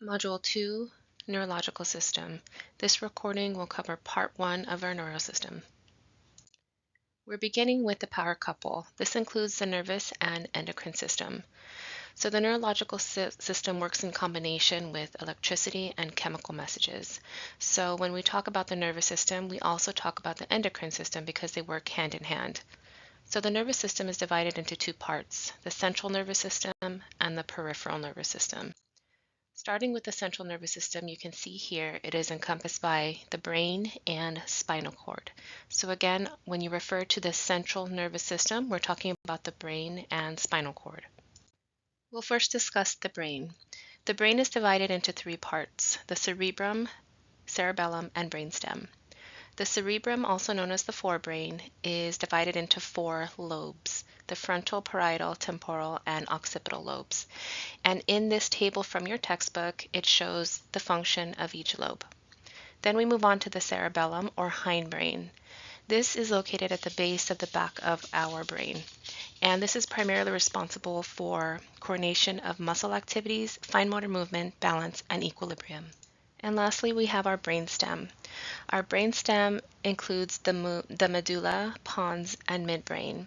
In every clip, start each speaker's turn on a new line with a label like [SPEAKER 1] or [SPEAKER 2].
[SPEAKER 1] Module 2, Neurological System. This recording will cover Part 1 of our neurosystem. We're beginning with the power couple. This includes the nervous and endocrine system. So the neurological system works in combination with electricity and chemical messages. So when we talk about the nervous system, we also talk about the endocrine system because they work hand in hand. So the nervous system is divided into two parts, the central nervous system and the peripheral nervous system. Starting with the central nervous system, you can see here it is encompassed by the brain and spinal cord. So again, when you refer to the central nervous system, we're talking about the brain and spinal cord. We'll first discuss the brain. The brain is divided into three parts, the cerebrum, cerebellum, and brainstem. The cerebrum, also known as the forebrain, is divided into four lobes, the frontal, parietal, temporal, and occipital lobes. And in this table from your textbook, it shows the function of each lobe. Then we move on to the cerebellum, or hindbrain. This is located at the base of the back of our brain. And this is primarily responsible for coordination of muscle activities, fine motor movement, balance, and equilibrium. And lastly, we have our brainstem. Our brainstem includes the medulla, pons, and midbrain.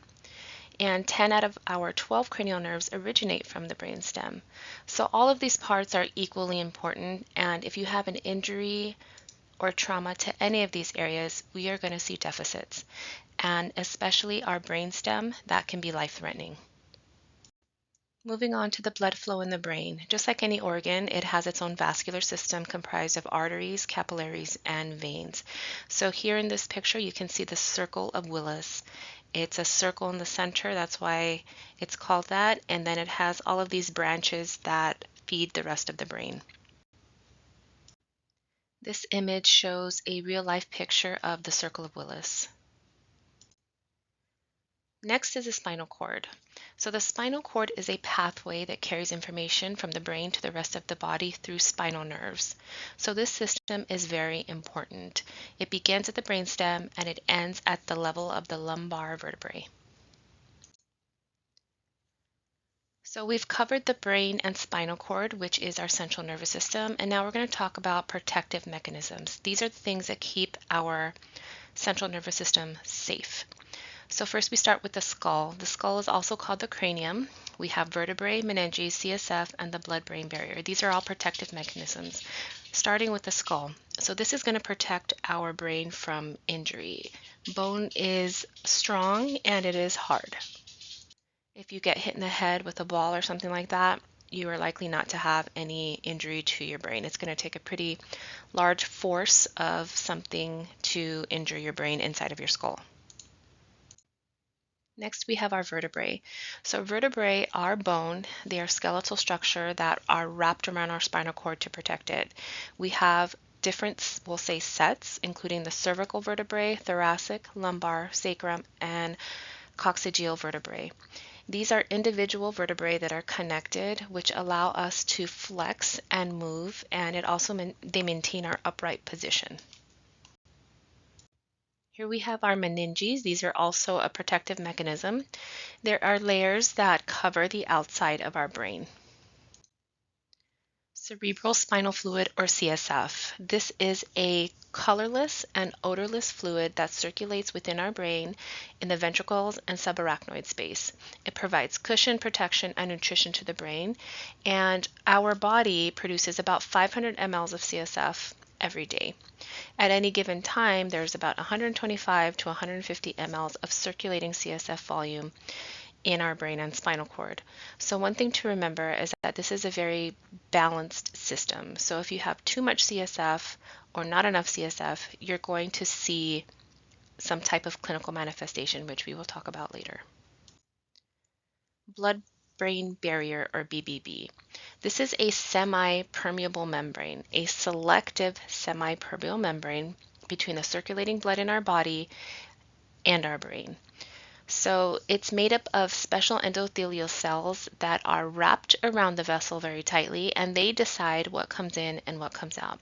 [SPEAKER 1] And 10 out of our 12 cranial nerves originate from the brainstem. So all of these parts are equally important, and if you have an injury or trauma to any of these areas, we are going to see deficits. And especially our brainstem, that can be life-threatening. Moving on to the blood flow in the brain. Just like any organ, it has its own vascular system comprised of arteries, capillaries, and veins. So here in this picture, you can see the circle of Willis. It's a circle in the center, that's why it's called that, and then it has all of these branches that feed the rest of the brain. This image shows a real-life picture of the circle of Willis. Next is the spinal cord. So the spinal cord is a pathway that carries information from the brain to the rest of the body through spinal nerves. So this system is very important. It begins at the brainstem and it ends at the level of the lumbar vertebrae. So we've covered the brain and spinal cord, which is our central nervous system, and now we're going to talk about protective mechanisms. These are the things that keep our central nervous system safe. So first we start with the skull. The skull is also called the cranium. We have vertebrae, meninges, CSF, and the blood-brain barrier. These are all protective mechanisms. Starting with the skull. So this is going to protect our brain from injury. Bone is strong and it is hard. If you get hit in the head with a ball or something like that, you are likely not to have any injury to your brain. It's going to take a pretty large force of something to injure your brain inside of your skull. Next, we have our vertebrae. So vertebrae are bone. They are skeletal structure that are wrapped around our spinal cord to protect it. We have different, we'll say, sets, including the cervical vertebrae, thoracic, lumbar, sacrum, and coccygeal vertebrae. These are individual vertebrae that are connected, which allow us to flex and move, and they maintain our upright position. Here we have our meninges. These are also a protective mechanism. There are layers that cover the outside of our brain. Cerebral spinal fluid, or CSF. This is a colorless and odorless fluid that circulates within our brain in the ventricles and subarachnoid space. It provides cushion, protection, and nutrition to the brain, and our body produces about 500 mLs of CSF every day. At any given time, there's about 125 to 150 mLs of circulating CSF volume in our brain and spinal cord. So one thing to remember is that this is a very balanced system. So if you have too much CSF or not enough CSF, you're going to see some type of clinical manifestation, which we will talk about later. Blood-brain barrier, or BBB. This is a semi-permeable membrane, a selective semi-permeable membrane between the circulating blood in our body and our brain. So it's made up of special endothelial cells that are wrapped around the vessel very tightly, and they decide what comes in and what comes out.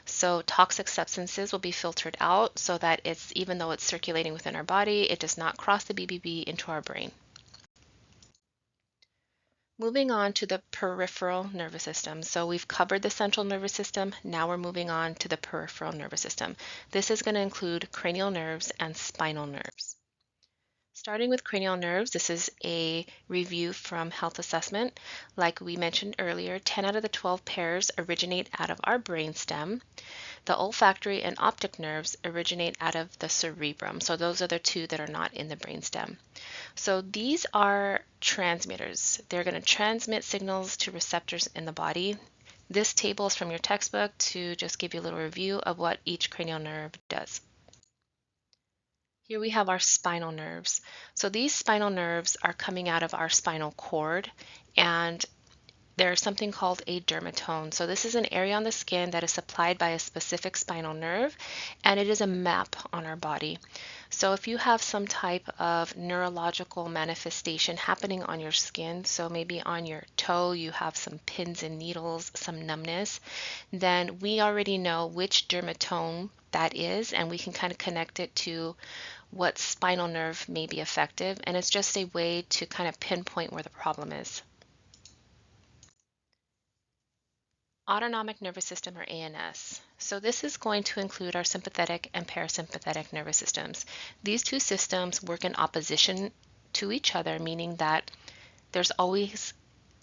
[SPEAKER 1] So toxic substances will be filtered out so that even though it's circulating within our body, it does not cross the BBB into our brain. Moving on to the peripheral nervous system. So we've covered the central nervous system. Now we're moving on to the peripheral nervous system. This is going to include cranial nerves and spinal nerves. Starting with cranial nerves, this is a review from health assessment. Like we mentioned earlier, 10 out of the 12 pairs originate out of our brainstem. The olfactory and optic nerves originate out of the cerebrum. So those are the two that are not in the brainstem. So these are transmitters. They're going to transmit signals to receptors in the body. This table is from your textbook to just give you a little review of what each cranial nerve does. Here we have our spinal nerves. So these spinal nerves are coming out of our spinal cord, and there's something called a dermatome. So this is an area on the skin that is supplied by a specific spinal nerve, and it is a map on our body. So if you have some type of neurological manifestation happening on your skin, so maybe on your toe you have some pins and needles, some numbness, then we already know which dermatome that is, and we can kind of connect it to what spinal nerve may be affected, and it's just a way to kind of pinpoint where the problem is. Autonomic nervous system, or ANS. So this is going to include our sympathetic and parasympathetic nervous systems. These two systems work in opposition to each other, meaning that there's always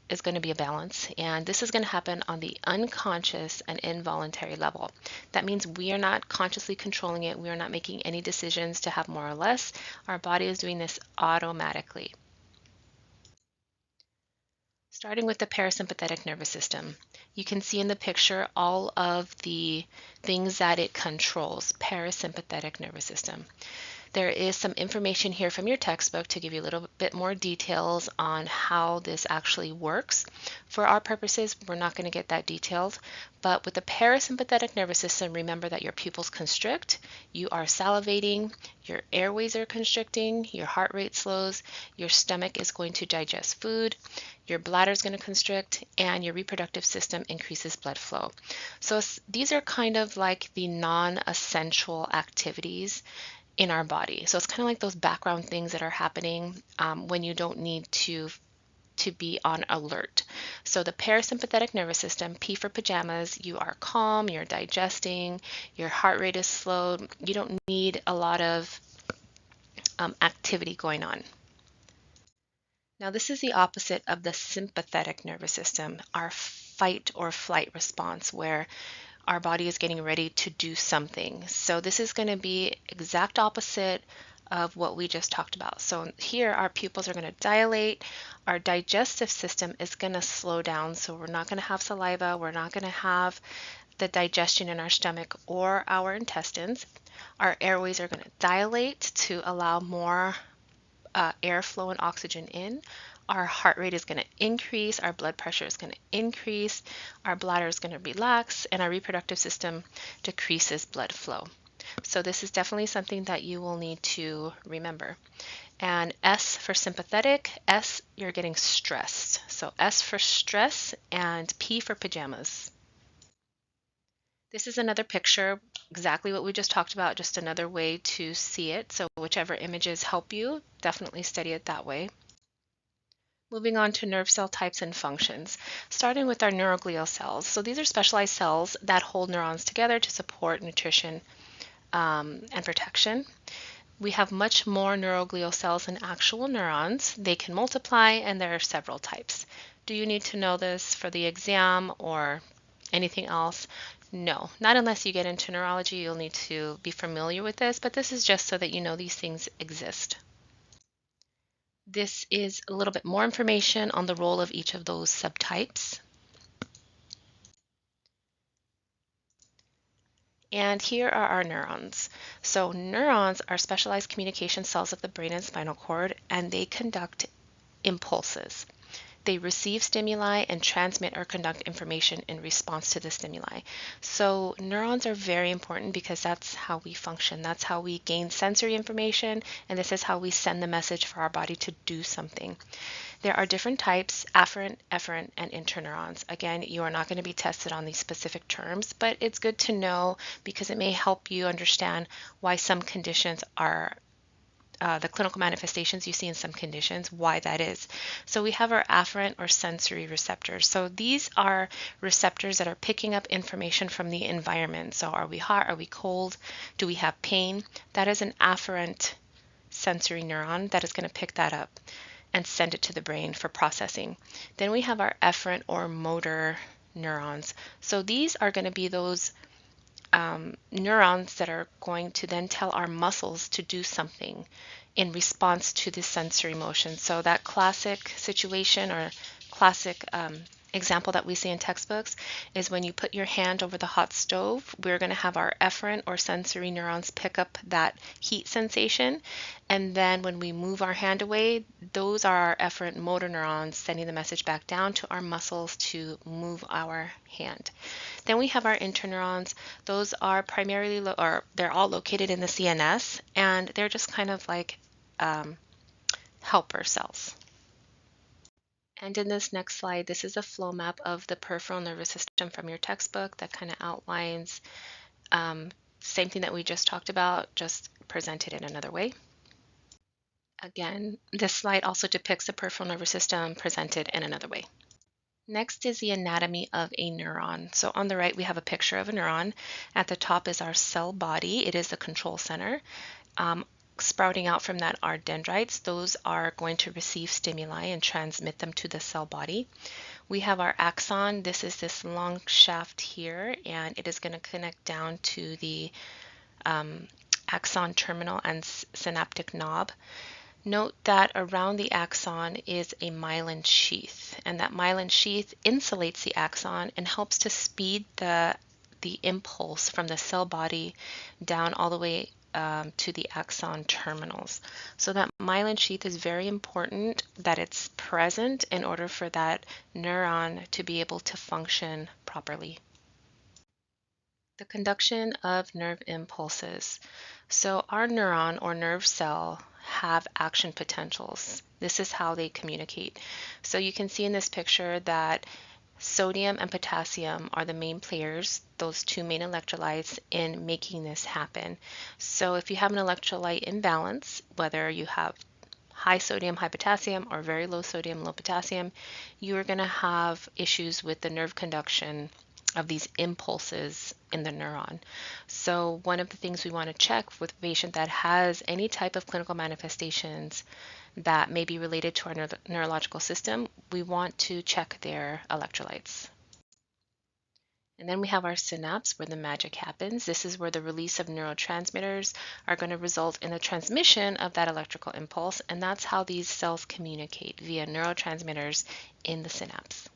[SPEAKER 1] is going to be a balance, and this is going to happen on the unconscious and involuntary level. That means we are not consciously controlling it. We are not making any decisions to have more or less. Our body is doing this automatically. Starting with the parasympathetic nervous system, you can see in the picture all of the things that it controls. Parasympathetic nervous system. There is some information here from your textbook to give you a little bit more details on how this actually works. For our purposes, we're not going to get that detailed, but with the parasympathetic nervous system, remember that your pupils constrict, you are salivating, your airways are constricting, your heart rate slows, your stomach is going to digest food, your bladder is going to constrict, and your reproductive system increases blood flow. So these are kind of like the non-essential activities in our body. So it's kind of like those background things that are happening when you don't need to be on alert. So the parasympathetic nervous system, P for pajamas, you are calm, you're digesting, your heart rate is slowed, you don't need a lot of activity going on. Now this is the opposite of the sympathetic nervous system, our fight or flight response, where our body is getting ready to do something. So this is going to be exact opposite of what we just talked about. So here our pupils are going to dilate, our digestive system is going to slow down, so we're not going to have saliva, we're not going to have the digestion in our stomach or our intestines. Our airways are going to dilate to allow more airflow and oxygen in. Our heart rate is going to increase, our blood pressure is going to increase, our bladder is going to relax, and our reproductive system decreases blood flow. So this is definitely something that you will need to remember. And S for sympathetic, S, you're getting stressed. So S for stress and P for pajamas. This is another picture, exactly what we just talked about, just another way to see it. So whichever images help you, definitely study it that way. Moving on to nerve cell types and functions, starting with our neuroglial cells. So these are specialized cells that hold neurons together to support nutrition and protection. We have much more neuroglial cells than actual neurons. They can multiply, and there are several types. Do you need to know this for the exam or anything else? No, not unless you get into neurology. You'll need to be familiar with this, but this is just so that you know these things exist. This is a little bit more information on the role of each of those subtypes. And here are our neurons. So neurons are specialized communication cells of the brain and spinal cord, and they conduct impulses. They receive stimuli and transmit or conduct information in response to the stimuli. So neurons are very important because that's how we function. That's how we gain sensory information, and this is how we send the message for our body to do something. There are different types, afferent, efferent, and interneurons. Again, you are not going to be tested on these specific terms, but it's good to know because it may help you understand why some conditions are the clinical manifestations you see in some conditions, why that is. So we have our afferent or sensory receptors. So these are receptors that are picking up information from the environment. So are we hot? Are we cold? Do we have pain? That is an afferent sensory neuron that is going to pick that up and send it to the brain for processing. Then we have our efferent or motor neurons. So these are going to be those neurons that are going to then tell our muscles to do something in response to the sensory motion. So that classic situation or classic example that we see in textbooks is when you put your hand over the hot stove, we're going to have our efferent or sensory neurons pick up that heat sensation. And then when we move our hand away, those are our efferent motor neurons sending the message back down to our muscles to move our hand. Then we have our interneurons. Those are primarily, or they're all located in the CNS, and they're just kind of like helper cells. And in this next slide, this is a flow map of the peripheral nervous system from your textbook that kind of outlines same thing that we just talked about, just presented in another way. Again, this slide also depicts the peripheral nervous system presented in another way. Next is the anatomy of a neuron. So on the right, we have a picture of a neuron. At the top is our cell body. It is the control center. Sprouting out from that are dendrites. Those are going to receive stimuli and transmit them to the cell body. We have our axon. This is this long shaft here, and it is going to connect down to the axon terminal and synaptic knob. Note that around the axon is a myelin sheath, and that myelin sheath insulates the axon and helps to speed the impulse from the cell body down all the way to the axon terminals. So that myelin sheath is very important that it's present in order for that neuron to be able to function properly. The conduction of nerve impulses. So our neuron or nerve cell have action potentials. This is how they communicate. So you can see in this picture that sodium and potassium are the main players, those two main electrolytes in making this happen. So if you have an electrolyte imbalance, whether you have high sodium, high potassium, or very low sodium, low potassium, you are going to have issues with the nerve conduction of these impulses in the neuron. So one of the things we want to check with a patient that has any type of clinical manifestations that may be related to our neurological system, we want to check their electrolytes. And then we have our synapse where the magic happens. This is where the release of neurotransmitters are going to result in the transmission of that electrical impulse, and that's how these cells communicate via neurotransmitters in the synapse.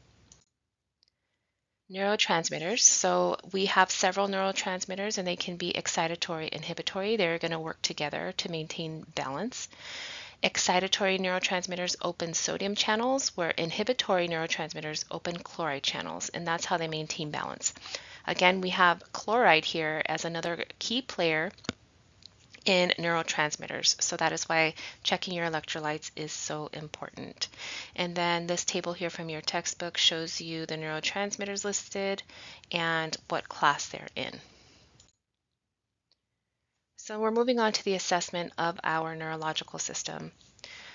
[SPEAKER 1] Neurotransmitters. So we have several neurotransmitters and they can be excitatory, inhibitory. They're going to work together to maintain balance. Excitatory neurotransmitters open sodium channels, where inhibitory neurotransmitters open chloride channels, and that's how they maintain balance. Again, we have chloride here as another key player in neurotransmitters. So that is why checking your electrolytes is so important. And then this table here from your textbook shows you the neurotransmitters listed and what class they're in. So we're moving on to the assessment of our neurological system.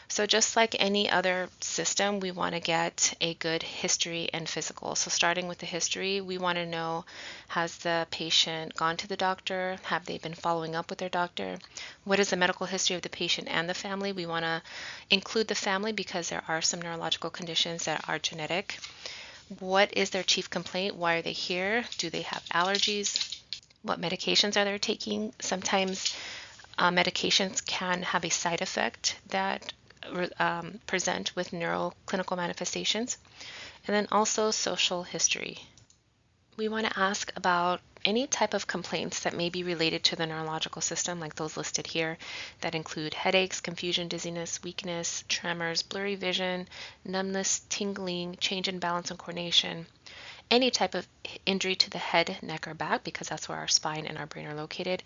[SPEAKER 1] So just like any other system, we want to get a good history and physical. So starting with the history, we want to know, has the patient gone to the doctor? Have they been following up with their doctor? What is the medical history of the patient and the family? We want to include the family because there are some neurological conditions that are genetic. What is their chief complaint? Why are they here? Do they have allergies? What medications are they taking? Sometimes medications can have a side effect that present with neuroclinical manifestations. And then also social history. We want to ask about any type of complaints that may be related to the neurological system, like those listed here, that include headaches, confusion, dizziness, weakness, tremors, blurry vision, numbness, tingling, change in balance and coordination, any type of injury to the head, neck, or back, because that's where our spine and our brain are located,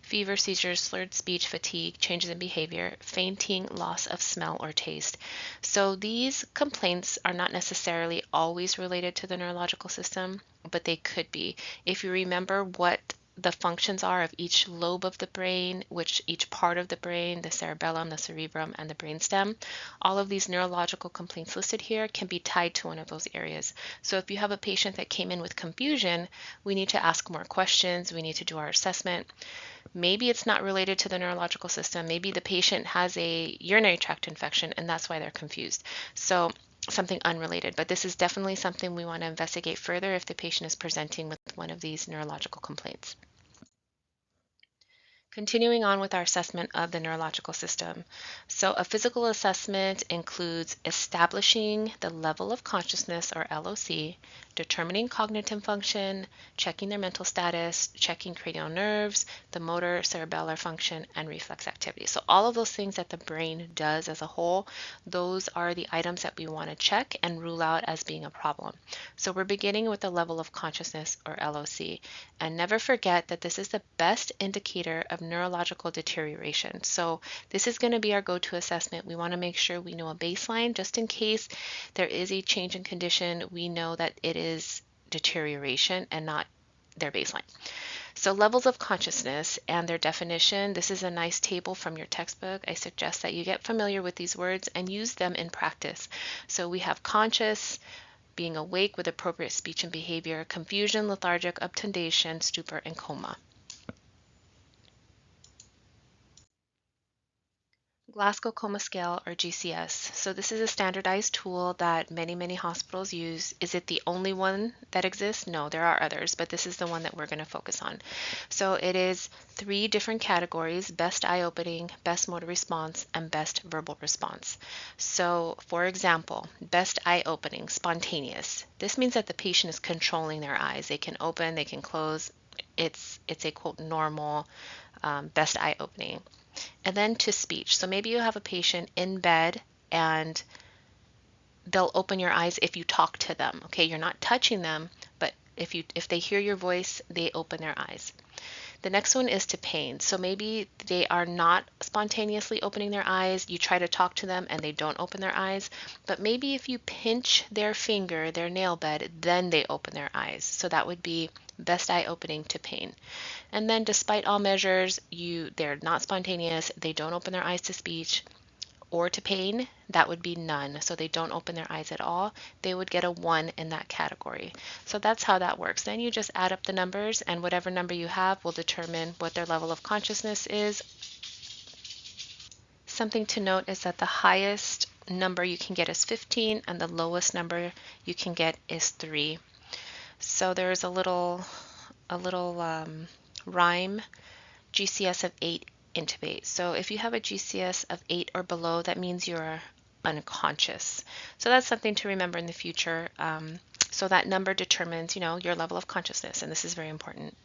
[SPEAKER 1] fever, seizures, slurred speech, fatigue, changes in behavior, fainting, loss of smell or taste. So these complaints are not necessarily always related to the neurological system, but they could be. If you remember what the functions are of each lobe of the brain, which each part of the brain, the cerebellum, the cerebrum, and the brainstem. All of these neurological complaints listed here can be tied to one of those areas. So if you have a patient that came in with confusion, we need to ask more questions. We need to do our assessment. Maybe it's not related to the neurological system. Maybe the patient has a urinary tract infection and that's why they're confused. So something unrelated, but this is definitely something we want to investigate further if the patient is presenting with one of these neurological complaints. Continuing on with our assessment of the neurological system. So a physical assessment includes establishing the level of consciousness, or LOC, determining cognitive function, checking their mental status, checking cranial nerves, the motor cerebellar function, and reflex activity. So all of those things that the brain does as a whole, those are the items that we want to check and rule out as being a problem. So we're beginning with the level of consciousness, or LOC. And never forget that this is the best indicator of neurological deterioration. So this is going to be our go-to assessment. We want to make sure we know a baseline just in case there is a change in condition. We know that it is deterioration and not their baseline. So levels of consciousness and their definition, this is a nice table from your textbook. I suggest that you get familiar with these words and use them in practice. So we have conscious, being awake with appropriate speech and behavior, confusion, lethargic, obtundation, stupor, and coma. Glasgow Coma Scale, or GCS. So this is a standardized tool that many hospitals use. Is it the only one that exists? No, there are others, but this is the one that we're going to focus on. So it is 3 different categories: best eye opening, best motor response, and best verbal response. So for example, best eye opening, spontaneous. This means that the patient is controlling their eyes. They can open, they can close. It's a quote normal best eye opening. And then to speech. So maybe you have a patient in bed and they'll open your eyes if you talk to them. Okay, you're not touching them, but if they hear your voice, they open their eyes. The next one is to pain. So maybe they are not spontaneously opening their eyes. You try to talk to them and they don't open their eyes. But maybe if you pinch their finger, their nail bed, then they open their eyes. So that would be best eye opening to pain. And then despite all measures, they're not spontaneous, they don't open their eyes to speech or to pain, that would be none. So they don't open their eyes at all. They would get a 1 in that category. So that's how that works. Then you just add up the numbers, and whatever number you have will determine what their level of consciousness is. Something to note is that the highest number you can get is 15, and the lowest number you can get is 3. So there's a little rhyme, GCS of 8, intubate. So if you have a GCS of 8 or below, that means you're unconscious. So that's something to remember in the future. So that number determines, your level of consciousness, and this is very important.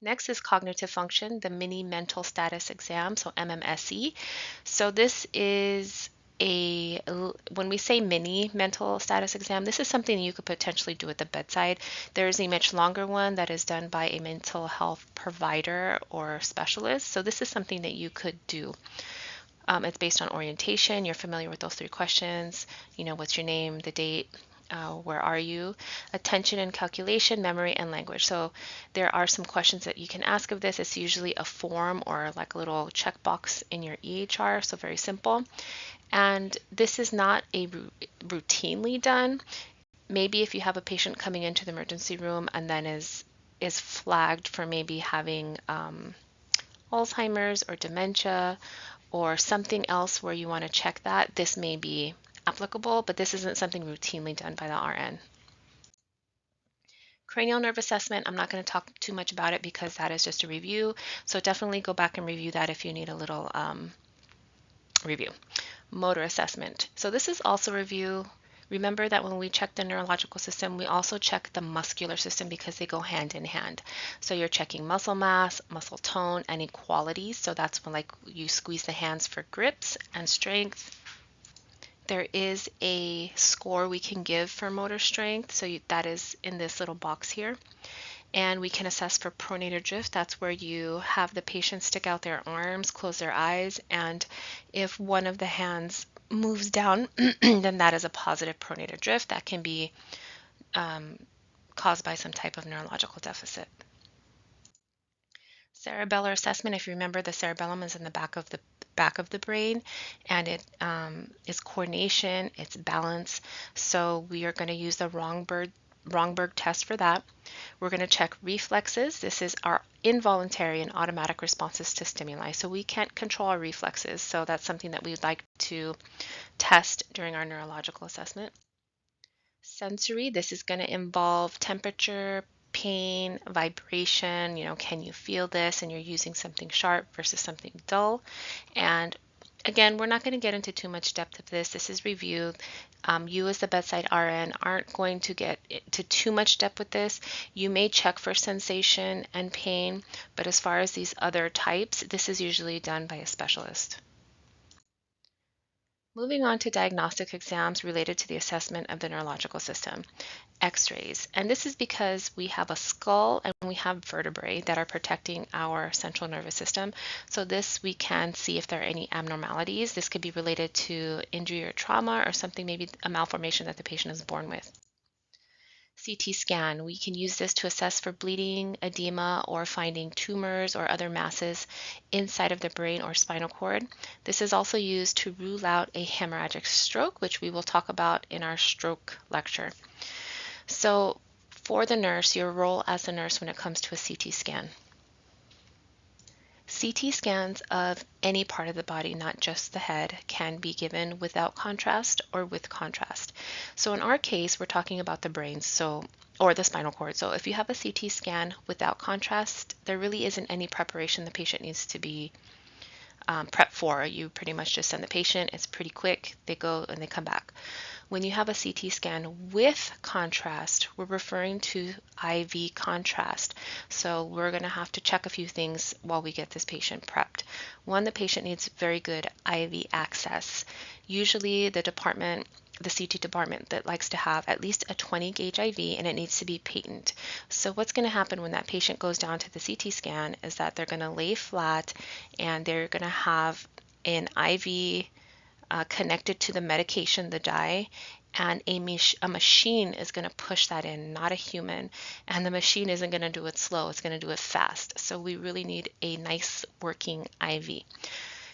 [SPEAKER 1] Next is cognitive function, the mini mental status exam, so MMSE. So this is when we say mini mental status exam, this is something you could potentially do at the bedside. There is a much longer one that is done by a mental health provider or specialist. So this is something that you could do. It's based on orientation. You're familiar with those 3 questions. What's your name, the date, where are you, attention and calculation, memory, and language. So there are some questions that you can ask of this. It's usually a form or like a little checkbox in your EHR, so very simple. And this is not routinely done. Maybe if you have a patient coming into the emergency room and then is flagged for maybe having Alzheimer's or dementia or something else where you want to check that, this may be applicable, but this isn't something routinely done by the RN. Cranial nerve assessment, I'm not going to talk too much about it because that is just a review. So definitely go back and review that if you need a little review. Motor assessment. So this is also review. Remember that when we check the neurological system, we also check the muscular system because they go hand in hand. So you're checking muscle mass, muscle tone, and equality. So that's when you squeeze the hands for grips and strength. There is a score we can give for motor strength. So that is in this little box here. And we can assess for pronator drift. That's where you have the patient stick out their arms, close their eyes, and if one of the hands moves down, then that is a positive pronator drift. That can be caused by some type of neurological deficit. Cerebellar assessment, if you remember, the cerebellum is in the back of the brain, and it is coordination, it's balance. So we are going to use the Romberg test for that. We're going to check reflexes. This is our involuntary and automatic responses to stimuli. So we can't control our reflexes. So that's something that we'd like to test during our neurological assessment. Sensory, this is going to involve temperature, pain, vibration, can you feel this, and you're using something sharp versus something dull. And again, we're not going to get into too much depth of this. This is reviewed. You as the bedside RN aren't going to get into too much depth with this. You may check for sensation and pain, but as far as these other types, this is usually done by a specialist. Moving on to diagnostic exams related to the assessment of the neurological system. X-rays, and this is because we have a skull and we have vertebrae that are protecting our central nervous system. So this we can see if there are any abnormalities. This could be related to injury or trauma, or something, maybe a malformation that the patient is born with. CT scan, we can use this to assess for bleeding, edema, or finding tumors or other masses inside of the brain or spinal cord. This is also used to rule out a hemorrhagic stroke, which we will talk about in our stroke lecture. So for the nurse, your role as a nurse when it comes to a CT scan. CT scans of any part of the body, not just the head, can be given without contrast or with contrast. So in our case, we're talking about the brain, or the spinal cord. So if you have a CT scan without contrast, there really isn't any preparation the patient needs to be prepped for. You pretty much just send the patient, it's pretty quick, they go and they come back. When you have a CT scan with contrast, we're referring to IV contrast. So we're going to have to check a few things while we get this patient prepped. One, the patient needs very good IV access. Usually the CT department that likes to have at least a 20 gauge IV, and it needs to be patent. So what's going to happen when that patient goes down to the CT scan is that they're going to lay flat and they're going to have an IV connected to the medication, the dye, and a machine is going to push that in, not a human. And the machine isn't going to do it slow, it's going to do it fast. So we really need a nice working IV.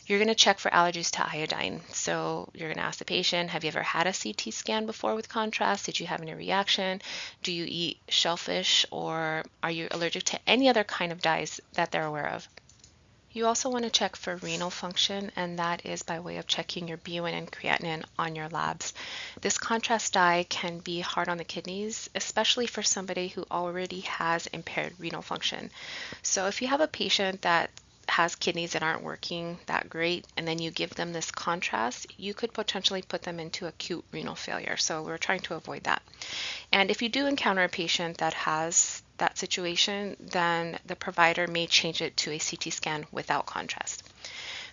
[SPEAKER 1] You're going to check for allergies to iodine. So you're going to ask the patient, have you ever had a CT scan before with contrast? Did you have any reaction? Do you eat shellfish, or are you allergic to any other kind of dyes that they're aware of? You also want to check for renal function, and that is by way of checking your BUN and creatinine on your labs. This contrast dye can be hard on the kidneys, especially for somebody who already has impaired renal function. So if you have a patient that has kidneys that aren't working that great, and then you give them this contrast, you could potentially put them into acute renal failure. So we're trying to avoid that. And if you do encounter a patient that has that situation, then the provider may change it to a CT scan without contrast.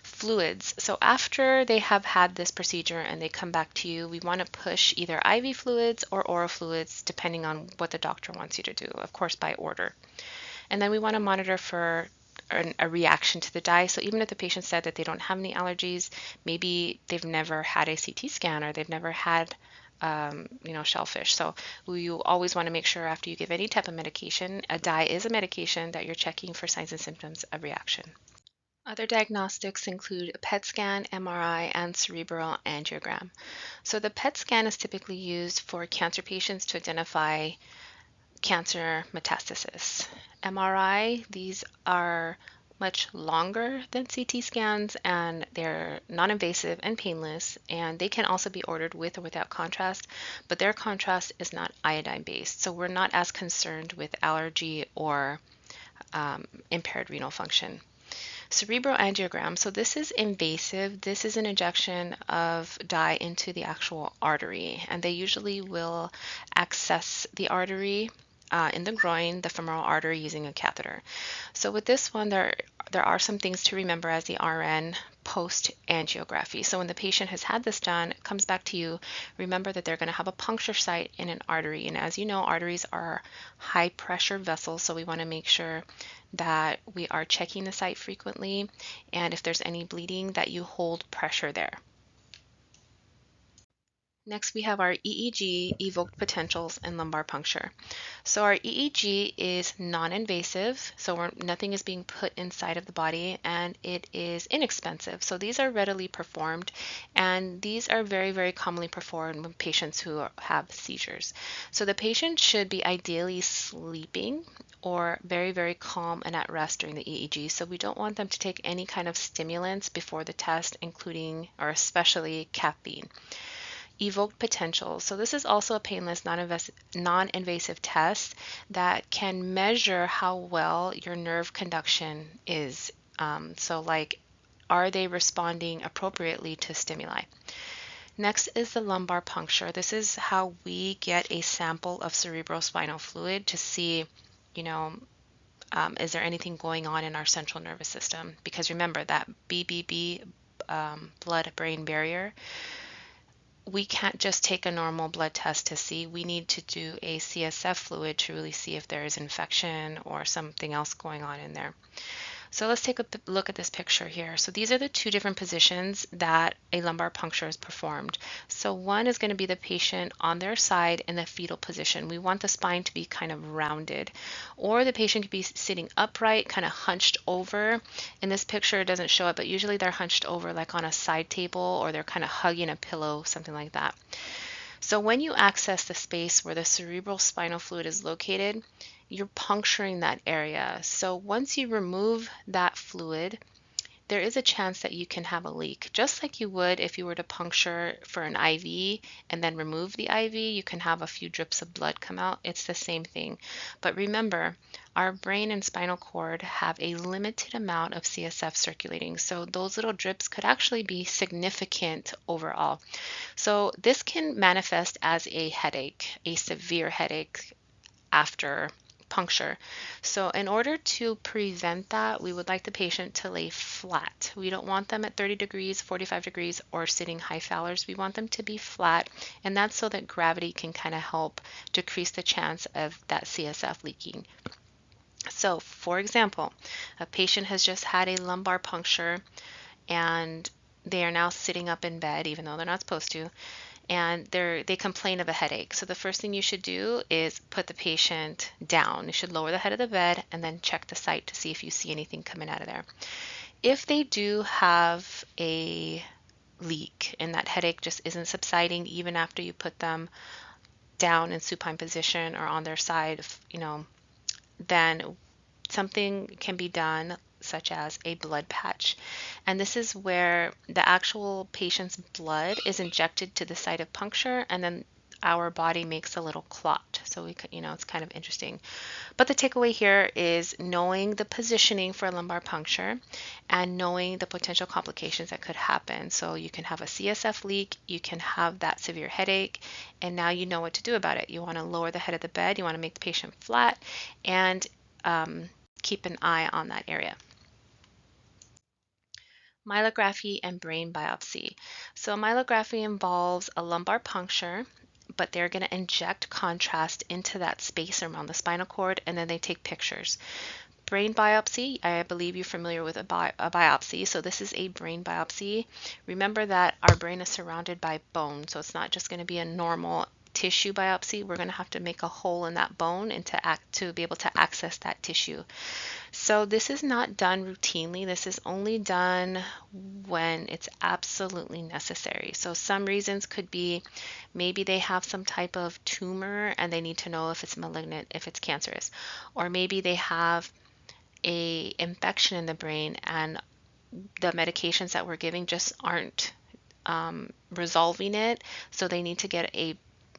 [SPEAKER 1] Fluids. So after they have had this procedure and they come back to you, we want to push either IV fluids or oral fluids, depending on what the doctor wants you to do, of course by order. And then we want to monitor for a reaction to the dye. So even if the patient said that they don't have any allergies, maybe they've never had a CT scan or they've never had shellfish. So you always want to make sure after you give any type of medication, a dye is a medication, that you're checking for signs and symptoms of reaction. Other diagnostics include a PET scan, MRI, and cerebral angiogram. So the PET scan is typically used for cancer patients to identify cancer metastasis. MRI, these are much longer than CT scans, and they're non-invasive and painless, and they can also be ordered with or without contrast, but their contrast is not iodine based, so we're not as concerned with allergy or impaired renal function. Cerebral angiogram, so this is invasive. This is an injection of dye into the actual artery, and they usually will access the artery in the groin, the femoral artery, using a catheter. So with this one, there are some things to remember as the RN post angiography. So when the patient has had this done, it comes back to you, remember that they're going to have a puncture site in an artery. And as you know, arteries are high pressure vessels, so we want to make sure that we are checking the site frequently, and if there's any bleeding, that you hold pressure there. Next, we have our EEG, evoked potentials, and lumbar puncture. So our EEG is non-invasive, so nothing is being put inside of the body, and it is inexpensive. So these are readily performed, and these are very, very commonly performed with patients who have seizures. So the patient should be ideally sleeping or very, very calm and at rest during the EEG. So we don't want them to take any kind of stimulants before the test, including or especially caffeine. Evoked potential. So this is also a painless, non-invasive test that can measure how well your nerve conduction is. So like, are they responding appropriately to stimuli? Next is the lumbar puncture. This is how we get a sample of cerebrospinal fluid to see, you know, is there anything going on in our central nervous system? Because remember that BBB, blood-brain barrier, we can't just take a normal blood test to see. We need to do a CSF fluid to really see if there is infection or something else going on in there. So let's take a look at this picture here. So these are the two different positions that a lumbar puncture is performed. So one is going to be the patient on their side in the fetal position. We want the spine to be kind of rounded, or the patient could be sitting upright, kind of hunched over. In this picture, it doesn't show it, but usually they're hunched over like on a side table, or they're kind of hugging a pillow, something like that. So when you access the space where the cerebral spinal fluid is located, you're puncturing that area. So once you remove that fluid, there is a chance that you can have a leak. Just like you would if you were to puncture for an IV and then remove the IV, you can have a few drips of blood come out. It's the same thing. But remember, our brain and spinal cord have a limited amount of CSF circulating. So those little drips could actually be significant overall. So this can manifest as a headache, a severe headache after puncture. So in order to prevent that, we would like the patient to lay flat. We don't want them at 30 degrees, 45 degrees, or sitting high fallers. We want them to be flat, and that's so that gravity can kind of help decrease the chance of that CSF leaking. So for example, a patient has just had a lumbar puncture and they are now sitting up in bed, even though they're not supposed to, and they complain of a headache. So the first thing you should do is put the patient down. You should lower the head of the bed and then check the site to see if you see anything coming out of there. If they do have a leak and that headache just isn't subsiding even after you put them down in supine position or on their side, then something can be done, such as a blood patch. And this is where the actual patient's blood is injected to the site of puncture, and then our body makes a little clot. So it's kind of interesting. But the takeaway here is knowing the positioning for a lumbar puncture and knowing the potential complications that could happen. So you can have a CSF leak, you can have that severe headache, and now you know what to do about it. You want to lower the head of the bed, you want to make the patient flat, and keep an eye on that area. Myelography and brain biopsy. So myelography involves a lumbar puncture, but they're going to inject contrast into that space around the spinal cord, and then they take pictures. Brain biopsy, I believe you're familiar with a biopsy. So this is a brain biopsy. Remember that our brain is surrounded by bone, so it's not just going to be a normal tissue biopsy. We're going to have to make a hole in that bone and to be able to access that tissue. So this is not done routinely. This is only done when it's absolutely necessary. So some reasons could be maybe they have some type of tumor and they need to know if it's malignant, if it's cancerous, or maybe they have a infection in the brain and the medications that we're giving just aren't resolving it, so they need to get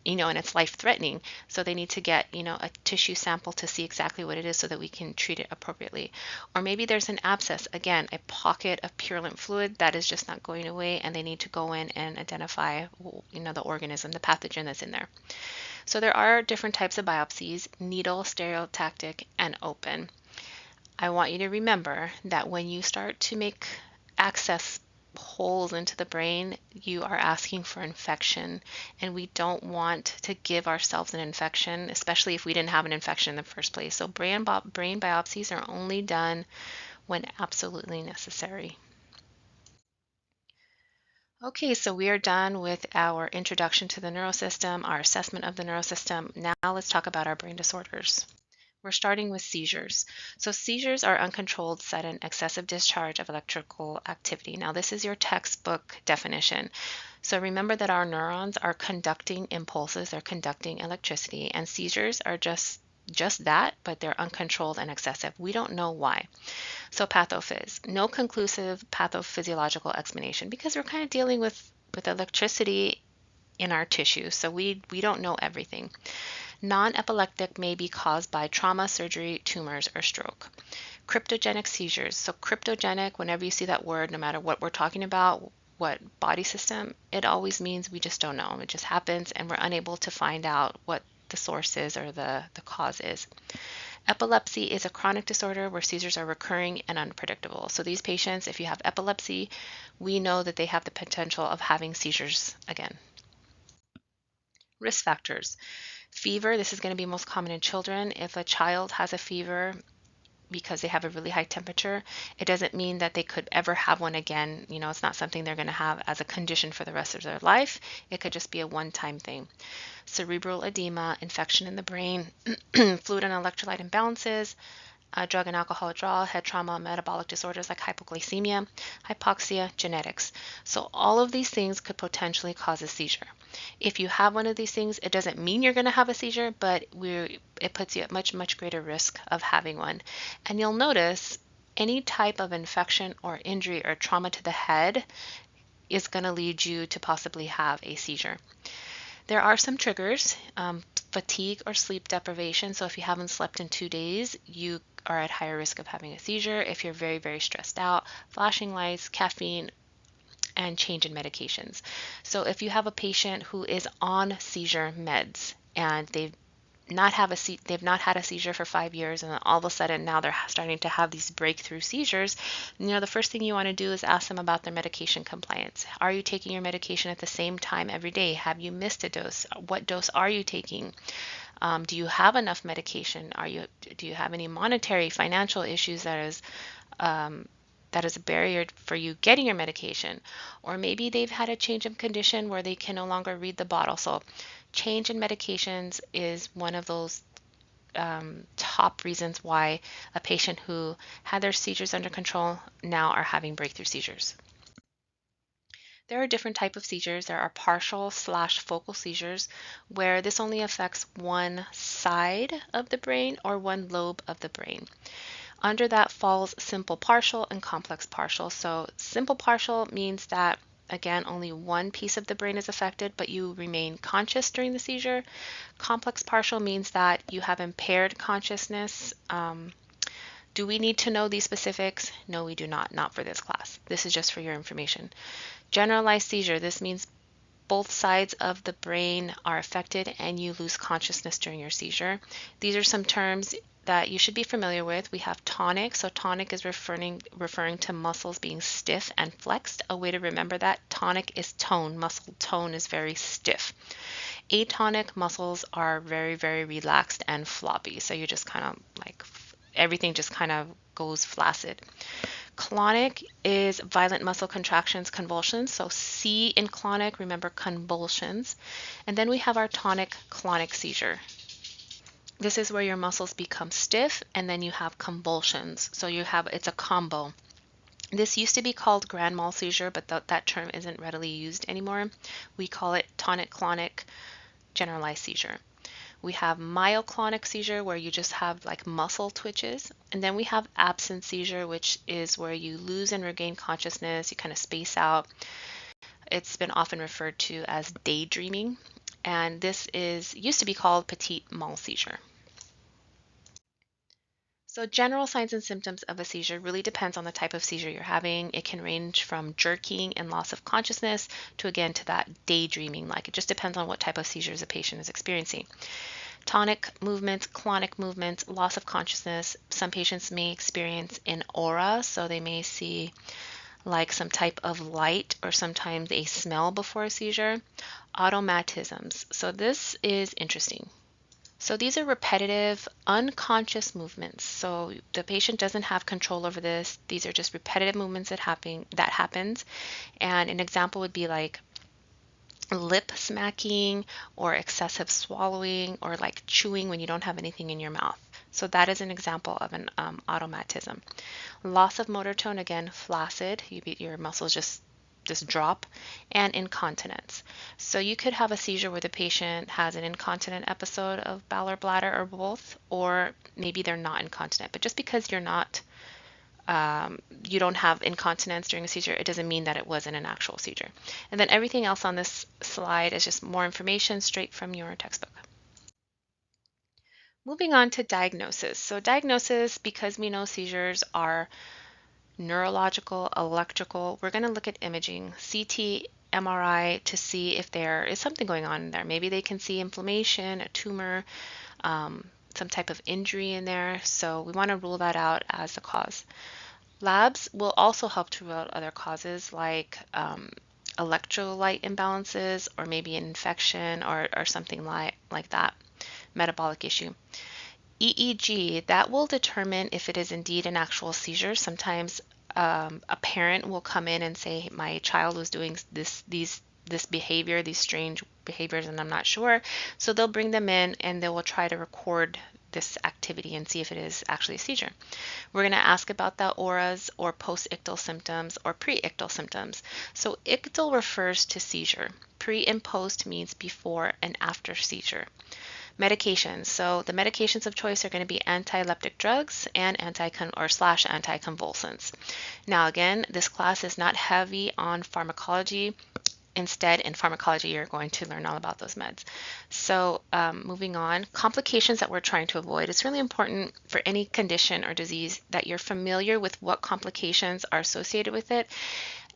[SPEAKER 1] and it's life-threatening, so they need to get a tissue sample to see exactly what it is so that we can treat it appropriately. Or maybe there's an abscess, again, a pocket of purulent fluid that is just not going away, and they need to go in and identify the organism, the pathogen that's in there. So there are different types of biopsies: needle, stereotactic, and open. I want you to remember that when you start to make access holes into the brain, you are asking for infection, and we don't want to give ourselves an infection, especially if we didn't have an infection in the first place. So brain biopsies are only done when absolutely necessary. Okay, so we are done with our introduction to the neurosystem, our assessment of the neurosystem. Now let's talk about our brain disorders. We're starting with seizures. So seizures are uncontrolled, sudden, excessive discharge of electrical activity. Now this is your textbook definition. So remember that our neurons are conducting impulses, they're conducting electricity, and seizures are just that, but they're uncontrolled and excessive. We don't know why. So pathophys, no conclusive pathophysiological explanation because we're kind of dealing with electricity in our tissues, so we don't know everything. Non-epileptic may be caused by trauma, surgery, tumors, or stroke. Cryptogenic seizures. So cryptogenic, whenever you see that word, no matter what we're talking about, what body system, it always means we just don't know. It just happens and we're unable to find out what the source is or the cause is. Epilepsy is a chronic disorder where seizures are recurring and unpredictable. So these patients, if you have epilepsy, we know that they have the potential of having seizures again. Risk factors. Fever, this is going to be most common in children. If a child has a fever because they have a really high temperature, it doesn't mean that they could ever have one again. You know, it's not something they're going to have as a condition for the rest of their life. It could just be a one-time thing. Cerebral edema, infection in the brain, fluid and electrolyte imbalances, drug and alcohol withdrawal, head trauma, metabolic disorders like hypoglycemia, hypoxia, genetics. So all of these things could potentially cause a seizure. If you have one of these things, it doesn't mean you're going to have a seizure, but it puts you at much greater risk of having one. And you'll notice any type of infection or injury or trauma to the head is going to lead you to possibly have a seizure. There are some triggers, fatigue or sleep deprivation. So if you haven't slept in 2 days, you are at higher risk of having a seizure. If you're very stressed out, flashing lights, caffeine, and change in medications. So if you have a patient who is on seizure meds and they've not had a seizure for 5 years, and then all of a sudden now they're starting to have these breakthrough seizures, the first thing you want to do is ask them about their medication compliance. Are you taking your medication at the same time every day? Have you missed a dose? What dose are you taking? Do you have enough medication? Do you have any monetary financial issues that is a barrier for you getting your medication? Or maybe they've had a change of condition where they can no longer read the bottle. So change in medications is one of those top reasons why a patient who had their seizures under control now are having breakthrough seizures. There are different types of seizures. There are partial/focal seizures where this only affects one side of the brain or one lobe of the brain. Under that falls simple partial and complex partial. So simple partial means that, again, only one piece of the brain is affected, but you remain conscious during the seizure. Complex partial means that you have impaired consciousness. Do we need to know these specifics? No, we do not for this class. This is just for your information. Generalized seizure, this means both sides of the brain are affected and you lose consciousness during your seizure. These are some terms that you should be familiar with. We have tonic. So tonic is referring to muscles being stiff and flexed. A way to remember that, tonic is tone. Muscle tone is very stiff. Atonic muscles are very relaxed and floppy. So you just kind of like everything just kind of goes flaccid. Clonic is violent muscle contractions, convulsions. So C in clonic, remember convulsions. And then we have our tonic-clonic seizure. This is where your muscles become stiff and then you have convulsions. So it's a combo. This used to be called grand mal seizure, but that term isn't readily used anymore. We call it tonic-clonic generalized seizure. We have myoclonic seizure where you just have like muscle twitches. And then we have absent seizure, which is where you lose and regain consciousness, you kind of space out. It's been often referred to as daydreaming. And this used to be called petit mal seizure. So general signs and symptoms of a seizure really depends on the type of seizure you're having. It can range from jerking and loss of consciousness to that daydreaming. Like it just depends on what type of seizures a patient is experiencing. Tonic movements, clonic movements, loss of consciousness. Some patients may experience an aura, so they may see like some type of light or sometimes a smell before a seizure. Automatisms. So this is interesting. So these are repetitive, unconscious movements. So the patient doesn't have control over this. These are just repetitive movements that happens. And an example would be like lip smacking or excessive swallowing or like chewing when you don't have anything in your mouth. So that is an example of an automatism. Loss of motor tone, again, flaccid. Your muscles just drop, and incontinence. So you could have a seizure where the patient has an incontinent episode of bowel or bladder or both, or maybe they're not incontinent. But just because you don't have incontinence during a seizure, it doesn't mean that it wasn't an actual seizure. And then everything else on this slide is just more information straight from your textbook. Moving on to diagnosis. So diagnosis, because we know seizures are neurological, electrical, we're going to look at imaging, CT, MRI, to see if there is something going on in there. Maybe they can see inflammation, a tumor, some type of injury in there. So we want to rule that out as the cause. Labs will also help to rule out other causes like electrolyte imbalances or maybe an infection or something like that, metabolic issue. EEG, that will determine if it is indeed an actual seizure. Sometimes a parent will come in and say, my child was doing this behavior, these strange behaviors, and I'm not sure. So they'll bring them in and they will try to record this activity and see if it is actually a seizure. We're going to ask about the auras or post-ictal symptoms or pre-ictal symptoms. So ictal refers to seizure. Pre and post means before and after seizure. Medications. So the medications of choice are going to be anti-epileptic drugs and anticonvulsants. Now again, this class is not heavy on pharmacology. Instead, in pharmacology, you're going to learn all about those meds. So moving on, complications that we're trying to avoid. It's really important for any condition or disease that you're familiar with what complications are associated with it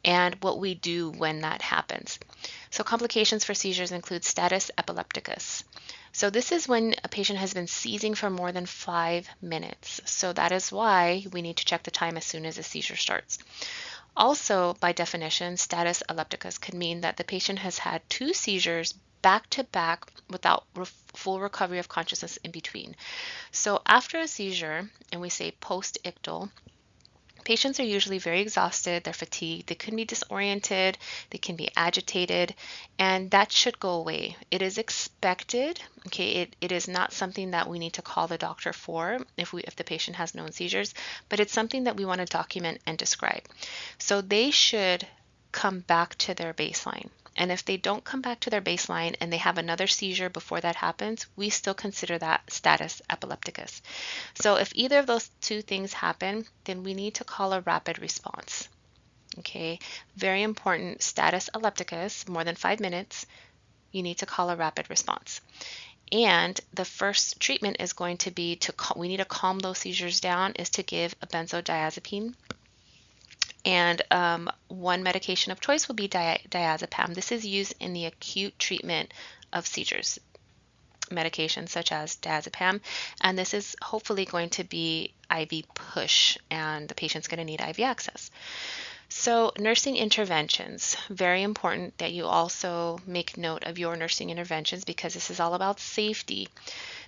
[SPEAKER 1] and what we do when that happens. So complications for seizures include status epilepticus. So this is when a patient has been seizing for more than 5 minutes. So that is why we need to check the time as soon as a seizure starts. Also, by definition, status epilepticus could mean that the patient has had 2 seizures back to back without full recovery of consciousness in between. So after a seizure, and we say post-ictal, patients are usually very exhausted, they're fatigued, they can be disoriented, they can be agitated, and that should go away. It is expected, okay, it is not something that we need to call the doctor for if the patient has known seizures, but it's something that we want to document and describe. So they should come back to their baseline. And if they don't come back to their baseline and they have another seizure before that happens, we still consider that status epilepticus. So if either of those 2 things happen, then we need to call a rapid response. Okay, very important, status epilepticus, more than 5 minutes, you need to call a rapid response. And the first treatment is going to be we need to calm those seizures down, is to give a benzodiazepine. And one medication of choice will be diazepam. This is used in the acute treatment of seizures, medications such as diazepam. And this is hopefully going to be IV push, and the patient's going to need IV access. So nursing interventions, very important that you also make note of your nursing interventions because this is all about safety.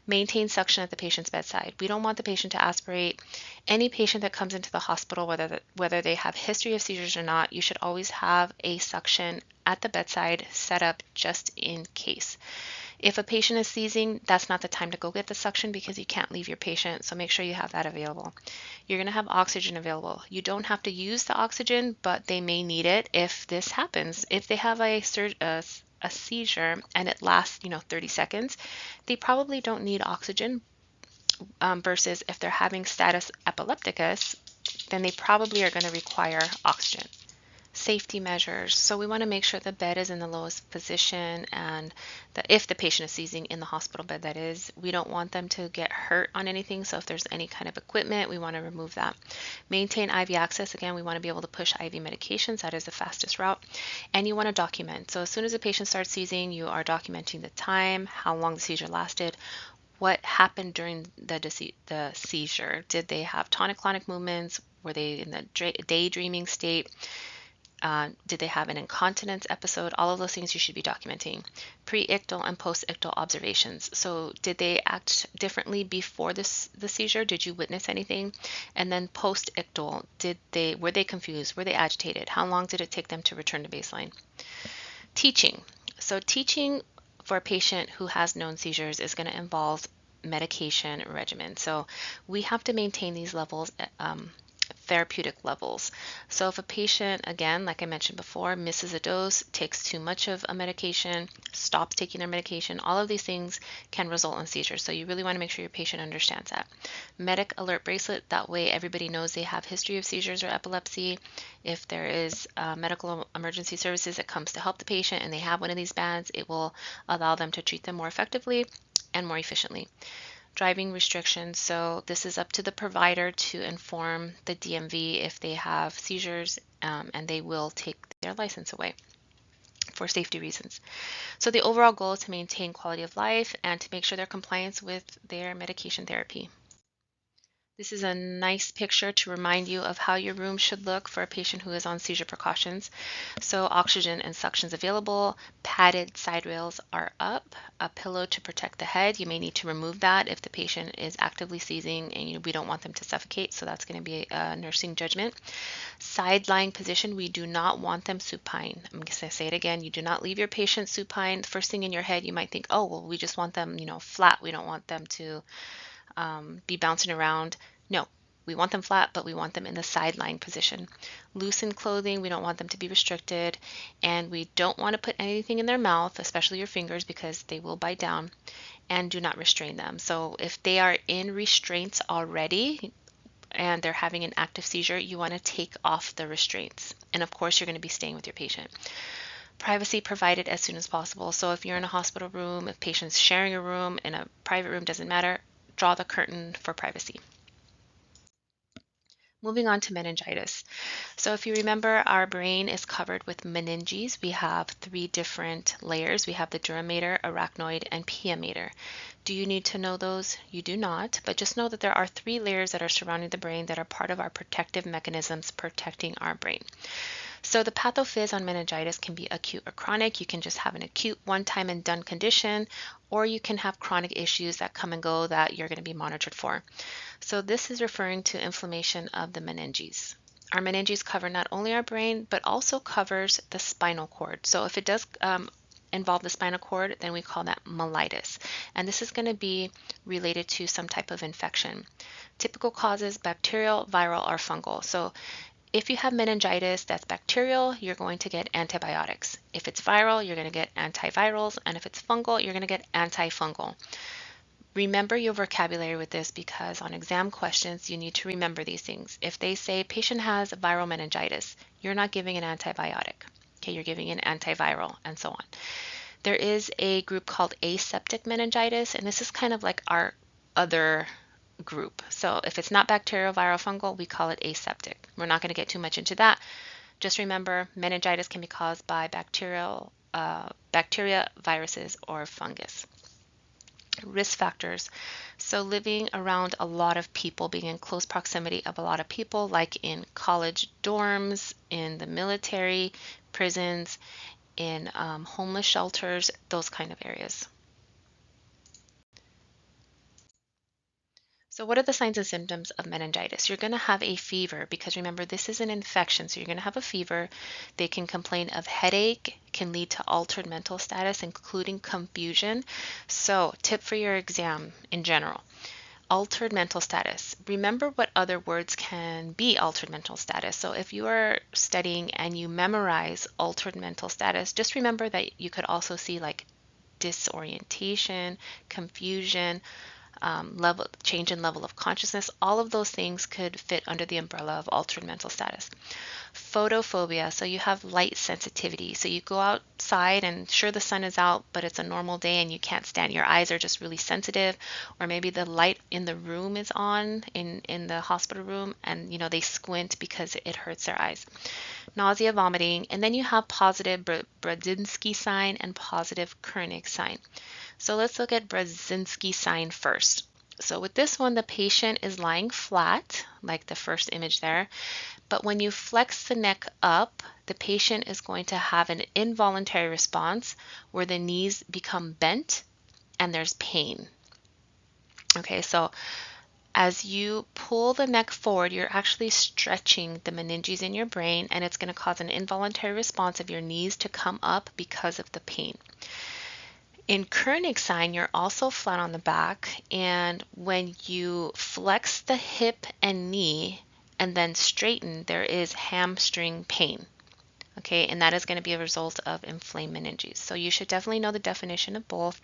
[SPEAKER 1] Maintain suction at the patient's bedside. We don't want the patient to aspirate. Any patient that comes into the hospital, whether they have history of seizures or not, you should always have a suction at the bedside set up just in case. If a patient is seizing, that's not the time to go get the suction because you can't leave your patient, so make sure you have that available. You're going to have oxygen available. You don't have to use the oxygen, but they may need it if this happens. If they have a seizure and it lasts 30 seconds, they probably don't need oxygen, versus if they're having status epilepticus, then they probably are going to require oxygen. Safety measures. So we want to make sure the bed is in the lowest position, and that if the patient is seizing in the hospital bed, that is, we don't want them to get hurt on anything. So if there's any kind of equipment, we want to remove that. Maintain IV access. Again, we want to be able to push IV medications. That is the fastest route. And you want to document. So as soon as the patient starts seizing, you are documenting the time, how long the seizure lasted, what happened during the seizure. Did they have tonic-clonic movements? Were they in the daydreaming state? Did they have an incontinence episode? All of those things you should be documenting. Pre-ictal and post-ictal observations. So did they act differently before the seizure? Did you witness anything? And then post-ictal, were they confused? Were they agitated? How long did it take them to return to baseline? Teaching. So teaching for a patient who has known seizures is going to involve medication regimen. So we have to maintain these levels, therapeutic levels. So if a patient, again, like I mentioned before, misses a dose, takes too much of a medication, stops taking their medication, all of these things can result in seizures. So you really want to make sure your patient understands that. Medic alert bracelet, that way everybody knows they have history of seizures or epilepsy. If there is medical emergency services that comes to help the patient and they have one of these bands, it will allow them to treat them more effectively and more efficiently. Driving restrictions, so this is up to the provider to inform the DMV if they have seizures, and they will take their license away for safety reasons. So the overall goal is to maintain quality of life and to make sure they're compliant with their medication therapy. This is a nice picture to remind you of how your room should look for a patient who is on seizure precautions. So oxygen and suctions available, padded side rails are up, a pillow to protect the head. You may need to remove that if the patient is actively seizing and we don't want them to suffocate, so that's going to be a nursing judgment. Side lying position, we do not want them supine. I'm going to say it again, you do not leave your patient supine. First thing in your head, you might think, oh, well, we just want them, flat. We don't want them to be bouncing around. No, we want them flat, but we want them in the side lying position. Loosen clothing, we don't want them to be restricted, and we don't want to put anything in their mouth, especially your fingers, because they will bite down, and do not restrain them. So if they are in restraints already and they're having an active seizure, you want to take off the restraints. And of course, you're going to be staying with your patient. Privacy provided as soon as possible. So if you're in a hospital room, if patient's sharing a room, in a private room, doesn't matter, draw the curtain for privacy. Moving on to meningitis. So if you remember, our brain is covered with meninges. We have 3 different layers. We have the dura mater, arachnoid, and pia mater. Do you need to know those? You do not, but just know that there are 3 layers that are surrounding the brain that are part of our protective mechanisms protecting our brain. So the pathophys on meningitis can be acute or chronic. You can just have an acute one-time and done condition, or you can have chronic issues that come and go that you're going to be monitored for. So this is referring to inflammation of the meninges. Our meninges cover not only our brain, but also covers the spinal cord. So if it does involve the spinal cord, then we call that myelitis. And this is going to be related to some type of infection. Typical causes: bacterial, viral, or fungal. So if you have meningitis that's bacterial, you're going to get antibiotics. If it's viral, you're going to get antivirals. And if it's fungal, you're going to get antifungal. Remember your vocabulary with this, because on exam questions, you need to remember these things. If they say patient has viral meningitis, you're not giving an antibiotic. Okay, you're giving an antiviral, and so on. There is a group called aseptic meningitis, and this is kind of like our other group. So if it's not bacterial, viral, fungal, we call it aseptic. We're not going to get too much into that. Just remember, meningitis can be caused by bacteria, viruses, or fungus. Risk factors. So living around a lot of people, being in close proximity of a lot of people, like in college dorms, in the military, prisons, in homeless shelters, those kind of areas. So what are the signs and symptoms of meningitis? You're going to have a fever, because remember, this is an infection. So you're going to have a fever. They can complain of headache, can lead to altered mental status, including confusion. So tip for your exam in general: altered mental status. Remember what other words can be altered mental status. So if you are studying and you memorize altered mental status, just remember that you could also see like disorientation, confusion, change in level of consciousness. All of those things could fit under the umbrella of altered mental status. Photophobia, so you have light sensitivity. So you go outside and sure, the sun is out, but it's a normal day and you can't stand, your eyes are just really sensitive, or maybe the light in the room is on in the hospital room, and they squint because it hurts their eyes. Nausea, vomiting, and then you have positive Brudzinski sign and positive Koenig sign. So let's look at Brudzinski sign first. So with this one, the patient is lying flat, like the first image there, but when you flex the neck up, the patient is going to have an involuntary response where the knees become bent and there's pain. Okay, so as you pull the neck forward, you're actually stretching the meninges in your brain, and it's going to cause an involuntary response of your knees to come up because of the pain. In Koenig sign, you're also flat on the back, and when you flex the hip and knee and then straighten, there is hamstring pain. Okay, and that is going to be a result of inflamed meninges. So you should definitely know the definition of both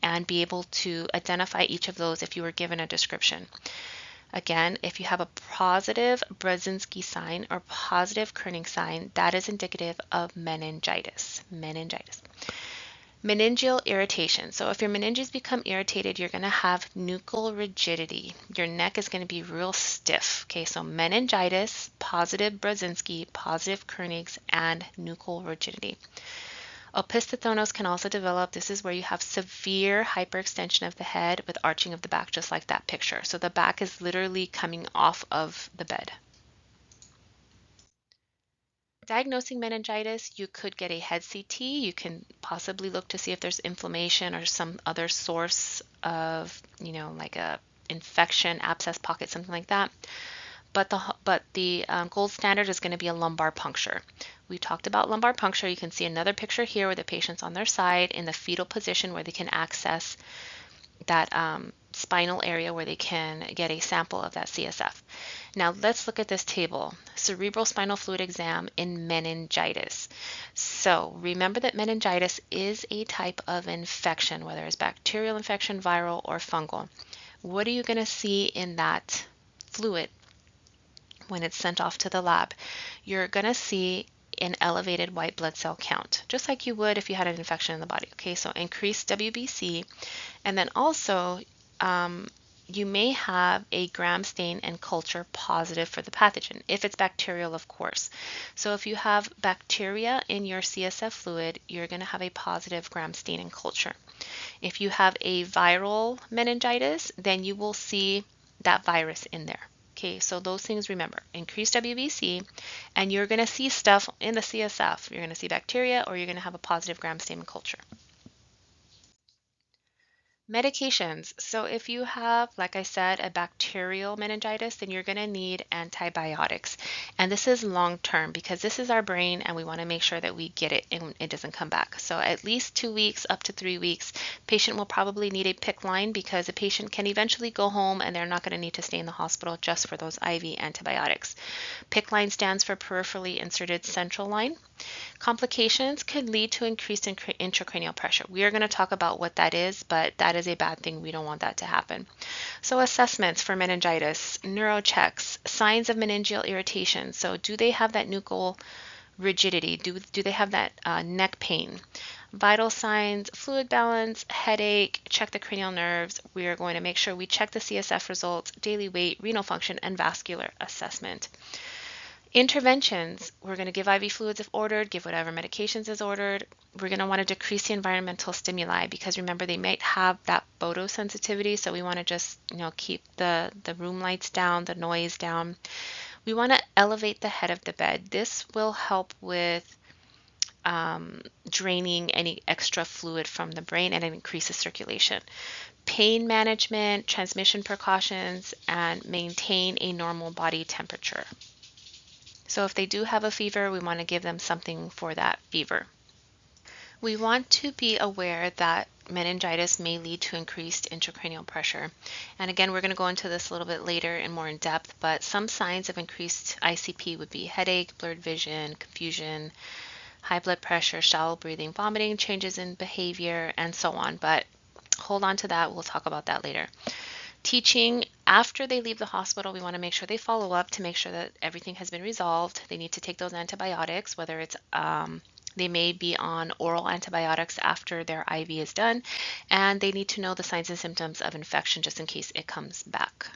[SPEAKER 1] and be able to identify each of those if you were given a description. Again, if you have a positive Brzezinski sign or positive Koenig sign, that is indicative of meningitis. Meningeal irritation. So if your meninges become irritated, you're going to have nuchal rigidity. Your neck is going to be real stiff. Okay, so meningitis, positive Brzezinski, positive Koenigs, and nuchal rigidity. Opisthotonos can also develop. This is where you have severe hyperextension of the head with arching of the back, just like that picture. So the back is literally coming off of the bed. Diagnosing meningitis, you could get a head CT. You can possibly look to see if there's inflammation or some other source of, like a infection, abscess pocket, something like that. But the gold standard is going to be a lumbar puncture. We talked about lumbar puncture. You can see another picture here where the patient's on their side in the fetal position where they can access that spinal area where they can get a sample of that CSF. Now let's look at this table. Cerebral spinal fluid exam in meningitis. So remember that meningitis is a type of infection, whether it's bacterial infection, viral, or fungal. What are you going to see in that fluid when it's sent off to the lab? You're going to see an elevated white blood cell count, just like you would if you had an infection in the body. Okay, so increased WBC, and then also you may have a gram stain and culture positive for the pathogen, if it's bacterial, of course. So if you have bacteria in your CSF fluid, you're going to have a positive gram stain and culture. If you have a viral meningitis, then you will see that virus in there. Okay, so those things, remember, increased WBC, and you're going to see stuff in the CSF. You're going to see bacteria, or you're going to have a positive gram stain and culture. Medications. So if you have, like I said, a bacterial meningitis, then you're going to need antibiotics. And this is long term because this is our brain and we want to make sure that we get it and it doesn't come back. So at least 2 weeks up to 3 weeks, patient will probably need a PICC line because a patient can eventually go home and they're not going to need to stay in the hospital just for those IV antibiotics. PICC line stands for peripherally inserted central line. Complications could lead to increased intracranial pressure. We are going to talk about what that is, but that is a bad thing. We don't want that to happen. So assessments for meningitis, neuro checks, signs of meningeal irritation. So do they have that nuchal rigidity? Do they have that neck pain? Vital signs, fluid balance, headache, check the cranial nerves. We are going to make sure we check the CSF results, daily weight, renal function, and vascular assessment. Interventions, we're going to give IV fluids if ordered, give whatever medications is ordered. We're going to want to decrease the environmental stimuli because remember they might have that photosensitivity, so we want to just keep the room lights down, the noise down. We want to elevate the head of the bed. This will help with draining any extra fluid from the brain and it increases circulation. Pain management, transmission precautions, and maintain a normal body temperature. So if they do have a fever, we want to give them something for that fever. We want to be aware that meningitis may lead to increased intracranial pressure. And again, we're going to go into this a little bit later and more in depth, but some signs of increased ICP would be headache, blurred vision, confusion, high blood pressure, shallow breathing, vomiting, changes in behavior, and so on. But hold on to that. We'll talk about that later. Teaching, after they leave the hospital, we want to make sure they follow up to make sure that everything has been resolved. They need to take those antibiotics, whether it's they may be on oral antibiotics after their IV is done, and they need to know the signs and symptoms of infection just in case it comes back.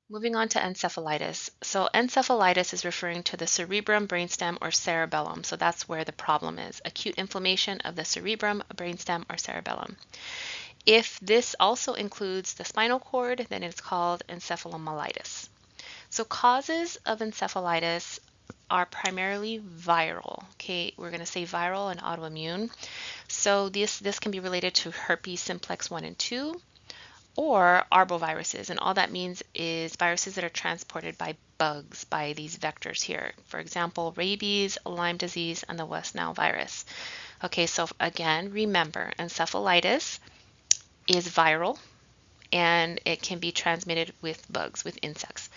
[SPEAKER 1] Moving on to encephalitis. So encephalitis is referring to the cerebrum, brainstem, or cerebellum. So that's where the problem is, acute inflammation of the cerebrum, brainstem, or cerebellum. If this also includes the spinal cord, then it's called encephalomyelitis. So causes of encephalitis are primarily viral. Okay, we're going to say viral and autoimmune. So this can be related to herpes simplex 1 and 2 or arboviruses. And all that means is viruses that are transported by bugs, by these vectors here. For example, rabies, Lyme disease, and the West Nile virus. Okay, so again, remember, encephalitis is viral and it can be transmitted with bugs, with insects.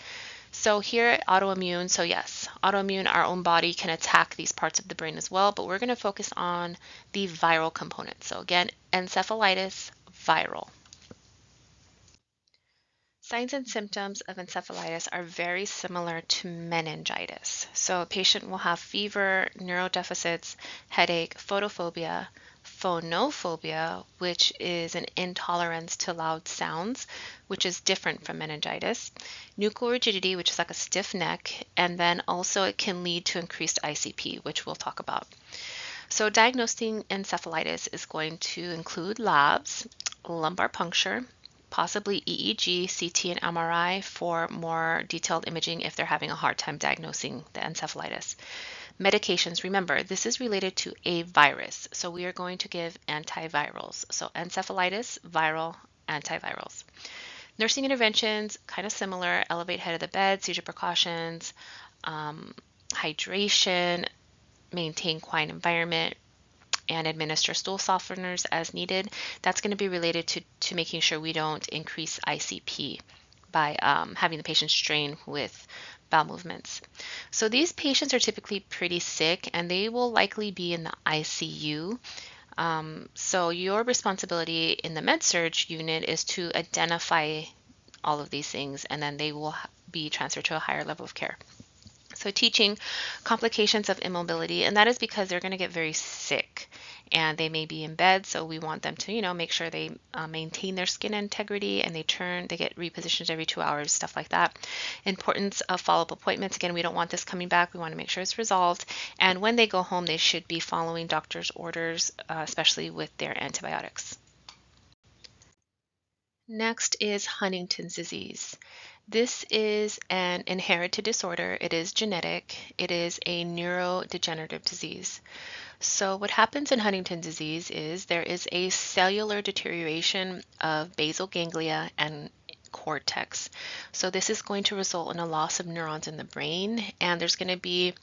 [SPEAKER 1] So here, autoimmune, so yes, autoimmune, our own body can attack these parts of the brain as well, but we're going to focus on the viral component. So again, encephalitis, viral. Signs and symptoms of encephalitis are very similar to meningitis. So a patient will have fever, neurodeficits, headache, photophobia, phonophobia, which is an intolerance to loud sounds, which is different from meningitis, nuchal rigidity, which is like a stiff neck, and then also it can lead to increased ICP, which we'll talk about. So diagnosing encephalitis is going to include labs, lumbar puncture, possibly EEG, CT, and MRI for more detailed imaging if they're having a hard time diagnosing the encephalitis. Medications, remember, this is related to a virus, so we are going to give antivirals. So encephalitis, viral, antivirals. Nursing interventions, kind of similar, elevate head of the bed, seizure precautions, hydration, maintain quiet environment, and administer stool softeners as needed. That's going to be related to making sure we don't increase ICP by having the patient strain with bowel movements. So these patients are typically pretty sick and they will likely be in the ICU. So your responsibility in the Med-Surg unit is to identify all of these things and then they will be transferred to a higher level of care. So teaching complications of immobility, and that is because they're going to get very sick and they may be in bed, so we want them to, make sure they maintain their skin integrity and they get repositioned every 2 hours, stuff like that. Importance of follow-up appointments. Again, we don't want this coming back. We want to make sure it's resolved. And when they go home, they should be following doctor's orders, especially with their antibiotics. Next is Huntington's disease. This is an inherited disorder. It is genetic. It is a neurodegenerative disease. So what happens in Huntington's disease is there is a cellular deterioration of basal ganglia and cortex. So this is going to result in a loss of neurons in the brain, and there's going to be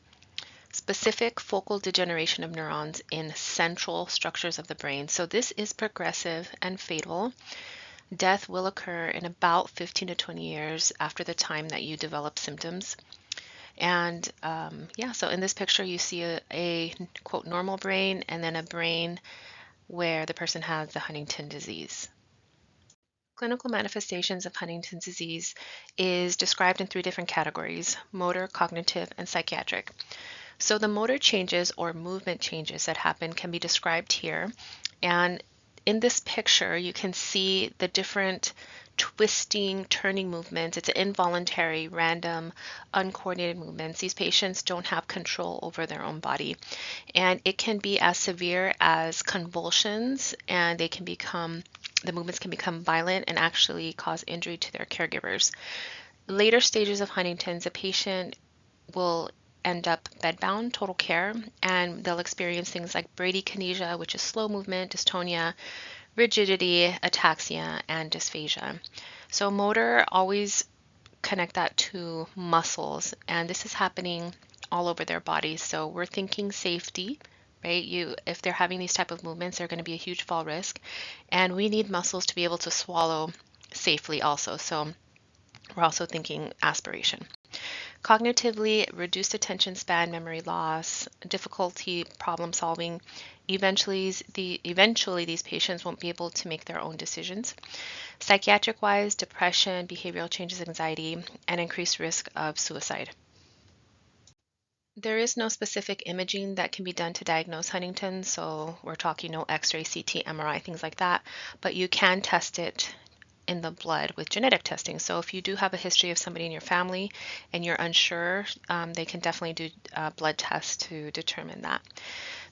[SPEAKER 1] specific focal degeneration of neurons in central structures of the brain. So this is progressive and fatal. Death will occur in about 15 to 20 years after the time that you develop symptoms. And so in this picture, you see a quote normal brain and then a brain where the person has the Huntington disease. Clinical manifestations of Huntington's disease is described in 3 different categories: motor, cognitive, and psychiatric. So the motor changes or movement changes that happen can be described here. And in this picture, you can see the different twisting, turning movements. It's involuntary, random, uncoordinated movements. These patients don't have control over their own body. And it can be as severe as convulsions, and the movements can become violent and actually cause injury to their caregivers. Later stages of Huntington's, a patient will end up bedbound, total care, and they'll experience things like bradykinesia, which is slow movement, dystonia, rigidity, ataxia, and dysphagia. So motor, always connect that to muscles, and this is happening all over their bodies. So we're thinking safety, right? If they're having these type of movements, they're going to be a huge fall risk, and we need muscles to be able to swallow safely also. So we're also thinking aspiration. Cognitively, reduced attention span, memory loss, difficulty problem solving. Eventually these patients won't be able to make their own decisions. Psychiatric-wise, depression, behavioral changes, anxiety, and increased risk of suicide. There is no specific imaging that can be done to diagnose Huntington, so we're talking no X-ray, CT, MRI, things like that, but you can test it in the blood with genetic testing. So if you do have a history of somebody in your family and you're unsure, they can definitely do blood tests to determine that.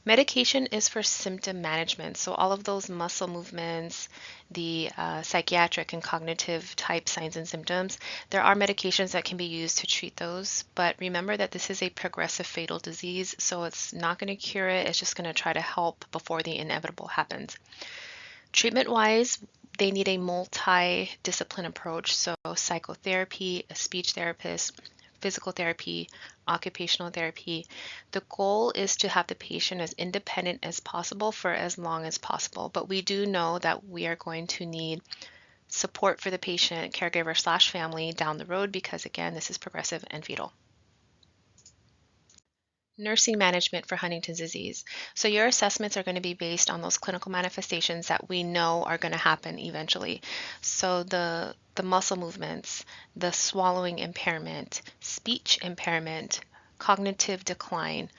[SPEAKER 1] Medication is for symptom management. So all of those muscle movements, the psychiatric and cognitive type signs and symptoms, there are medications that can be used to treat those. But remember that this is a progressive fatal disease, so it's not going to cure it. It's just going to try to help before the inevitable happens. Treatment-wise, they need a multi-discipline approach, so psychotherapy, a speech therapist, physical therapy, occupational therapy. The goal is to have the patient as independent as possible for as long as possible, but we do know that we are going to need support for the patient, caregiver slash family down the road because again, this is progressive and fatal. Nursing management for Huntington's disease. So your assessments are going to be based on those clinical manifestations that we know are going to happen eventually. So the muscle movements, the swallowing impairment, speech impairment, cognitive decline,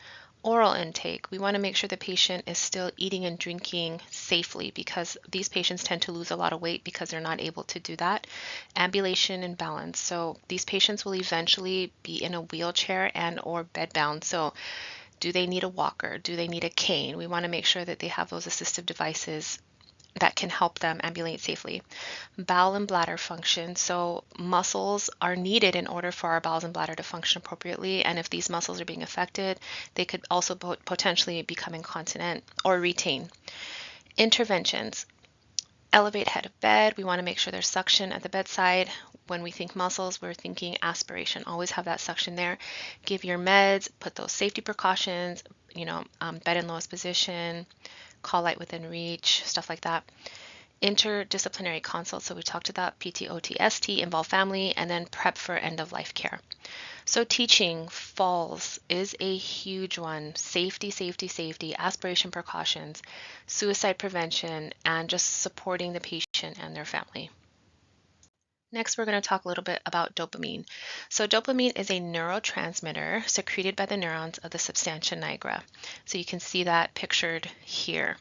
[SPEAKER 1] oral intake. We want to make sure the patient is still eating and drinking safely because these patients tend to lose a lot of weight because they're not able to do that. Ambulation and balance. So these patients will eventually be in a wheelchair and or bedbound. So do they need a walker? Do they need a cane? We want to make sure that they have those assistive devices that can help them ambulate safely. Bowel and bladder function. So muscles are needed in order for our bowels and bladder to function appropriately. And if these muscles are being affected, they could also potentially become incontinent or retain. Interventions. Elevate head of bed. We want to make sure there's suction at the bedside. When we think muscles, we're thinking aspiration. Always have that suction there. Give your meds, put those safety precautions, bed in lowest position, call light within reach, stuff like that. Interdisciplinary consult, so we talked about PT, OT, ST, involve family, and then prep for end-of-life care. So teaching falls is a huge one. Safety, safety, safety, aspiration precautions, suicide prevention, and just supporting the patient and their family. Next, we're going to talk a little bit about dopamine. So dopamine is a neurotransmitter secreted by the neurons of the substantia nigra. So you can see that pictured here.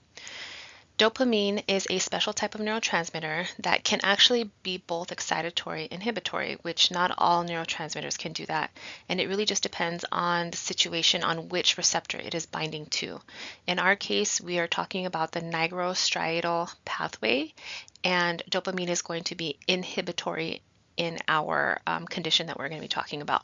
[SPEAKER 1] Dopamine is a special type of neurotransmitter that can actually be both excitatory and inhibitory, which not all neurotransmitters can do that. And it really just depends on the situation on which receptor it is binding to. In our case, we are talking about the nigrostriatal pathway, and dopamine is going to be inhibitory in our condition that we're going to be talking about.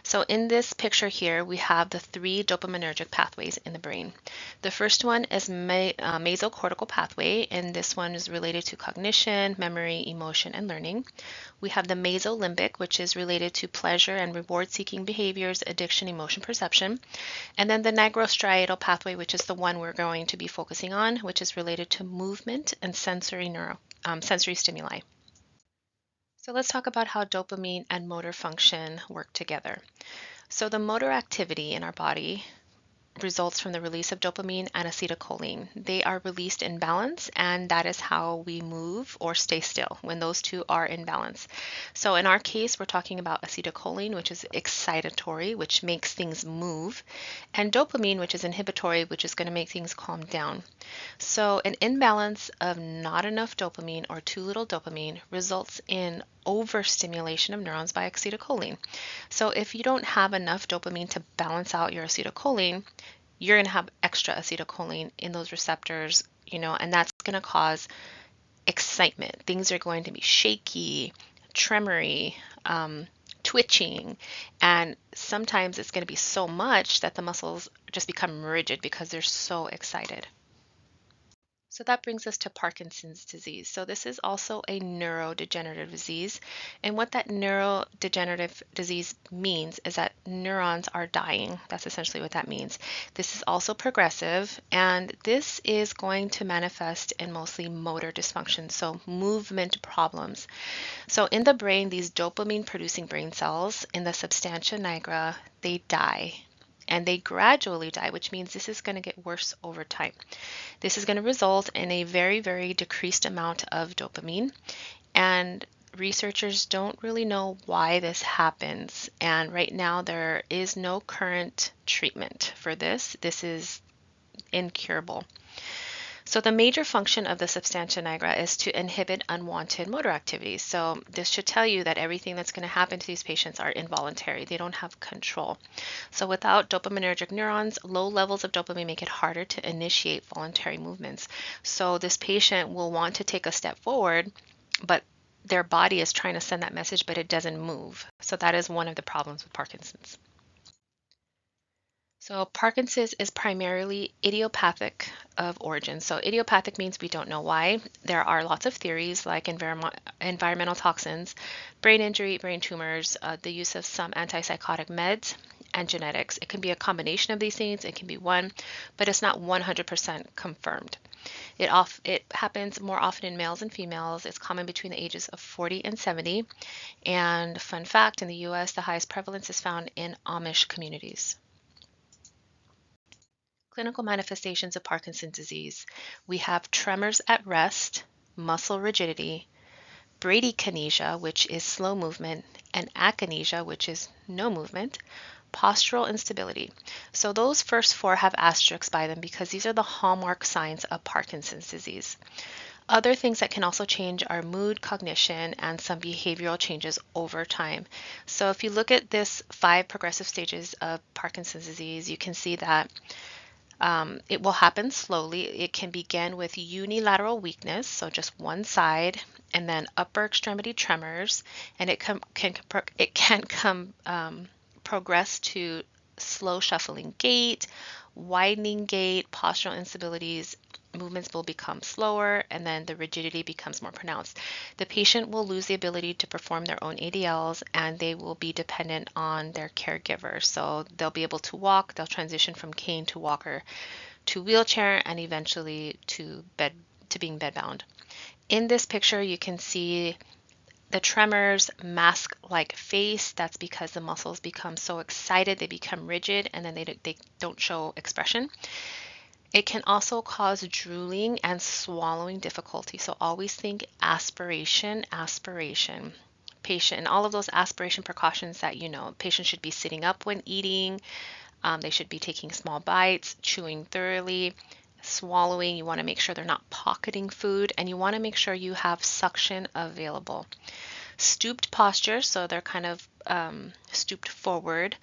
[SPEAKER 1] So in this picture here, we have the three dopaminergic pathways in the brain. The first one is mesocortical pathway, and this one is related to cognition, memory, emotion, and learning. We have the mesolimbic, which is related to pleasure and reward-seeking behaviors, addiction, emotion, perception. And then the nigrostriatal pathway, which is the one we're going to be focusing on, which is related to movement and sensory stimuli. So let's talk about how dopamine and motor function work together. So the motor activity in our body results from the release of dopamine and acetylcholine. They are released in balance, and that is how we move or stay still when those two are in balance. So in our case, we're talking about acetylcholine, which is excitatory, which makes things move, and dopamine, which is inhibitory, which is going to make things calm down. So an imbalance of not enough dopamine or too little dopamine results in overstimulation of neurons by acetylcholine. So if you don't have enough dopamine to balance out your acetylcholine, you're going to have extra acetylcholine in those receptors, and that's going to cause excitement. Things are going to be shaky, tremory, twitching, and sometimes it's going to be so much that the muscles just become rigid because they're so excited. So that brings us to Parkinson's disease. So this is also a neurodegenerative disease. And what that neurodegenerative disease means is that neurons are dying. That's essentially what that means. This is also progressive, and this is going to manifest in mostly motor dysfunction, so movement problems. So in the brain, these dopamine-producing brain cells in the substantia nigra, they die. And they gradually die, which means this is going to get worse over time. This is going to result in a very, very decreased amount of dopamine, and researchers don't really know why this happens. And right now, there is no current treatment for this. This is incurable. So the major function of the substantia nigra is to inhibit unwanted motor activities. So this should tell you that everything that's going to happen to these patients are involuntary. They don't have control. So without dopaminergic neurons, low levels of dopamine make it harder to initiate voluntary movements. So this patient will want to take a step forward, but their body is trying to send that message, but it doesn't move. So that is one of the problems with Parkinson's. So Parkinson's is primarily idiopathic of origin. So idiopathic means we don't know why. There are lots of theories like environmental toxins, brain injury, brain tumors, the use of some antipsychotic meds, and genetics. It can be a combination of these things. It can be one, but it's not 100% confirmed. It happens more often in males and females. It's common between the ages of 40 and 70. And fun fact, in the US, the highest prevalence is found in Amish communities. Clinical manifestations of Parkinson's disease. We have tremors at rest, muscle rigidity, bradykinesia, which is slow movement, and akinesia, which is no movement, postural instability. So those first four have asterisks by them because these are the hallmark signs of Parkinson's disease. Other things that can also change are mood, cognition, and some behavioral changes over time. So if you look at this 5 progressive stages of Parkinson's disease, you can see that it will happen slowly. It can begin with unilateral weakness, so just one side, and then upper extremity tremors, and it can progress to slow shuffling gait, widening gait, postural instabilities. Movements will become slower, and then the rigidity becomes more pronounced. The patient will lose the ability to perform their own ADLs, and they will be dependent on their caregiver. So they'll be able to walk, they'll transition from cane to walker to wheelchair, and eventually to being bedbound. In this picture, you can see the tremors, mask-like face. That's because the muscles become so excited, they become rigid, and then they don't show expression. It can also cause drooling and swallowing difficulty. So always think aspiration, aspiration. Patient, and all of those aspiration precautions that you know. Patients should be sitting up when eating. They should be taking small bites, chewing thoroughly, swallowing. You want to make sure they're not pocketing food, and you want to make sure you have suction available. Stooped posture, so they're kind of stooped forward.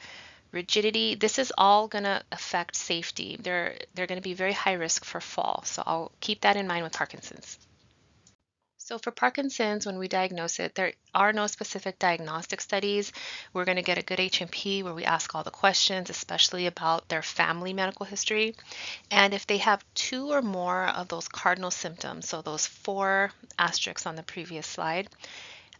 [SPEAKER 1] Rigidity, this is all going to affect safety. They're going to be very high risk for fall. So I'll keep that in mind with Parkinson's. So for Parkinson's, when we diagnose it, there are no specific diagnostic studies. We're going to get a good H&P where we ask all the questions, especially about their family medical history. And if they have 2 or more of those cardinal symptoms, so those 4 asterisks on the previous slide,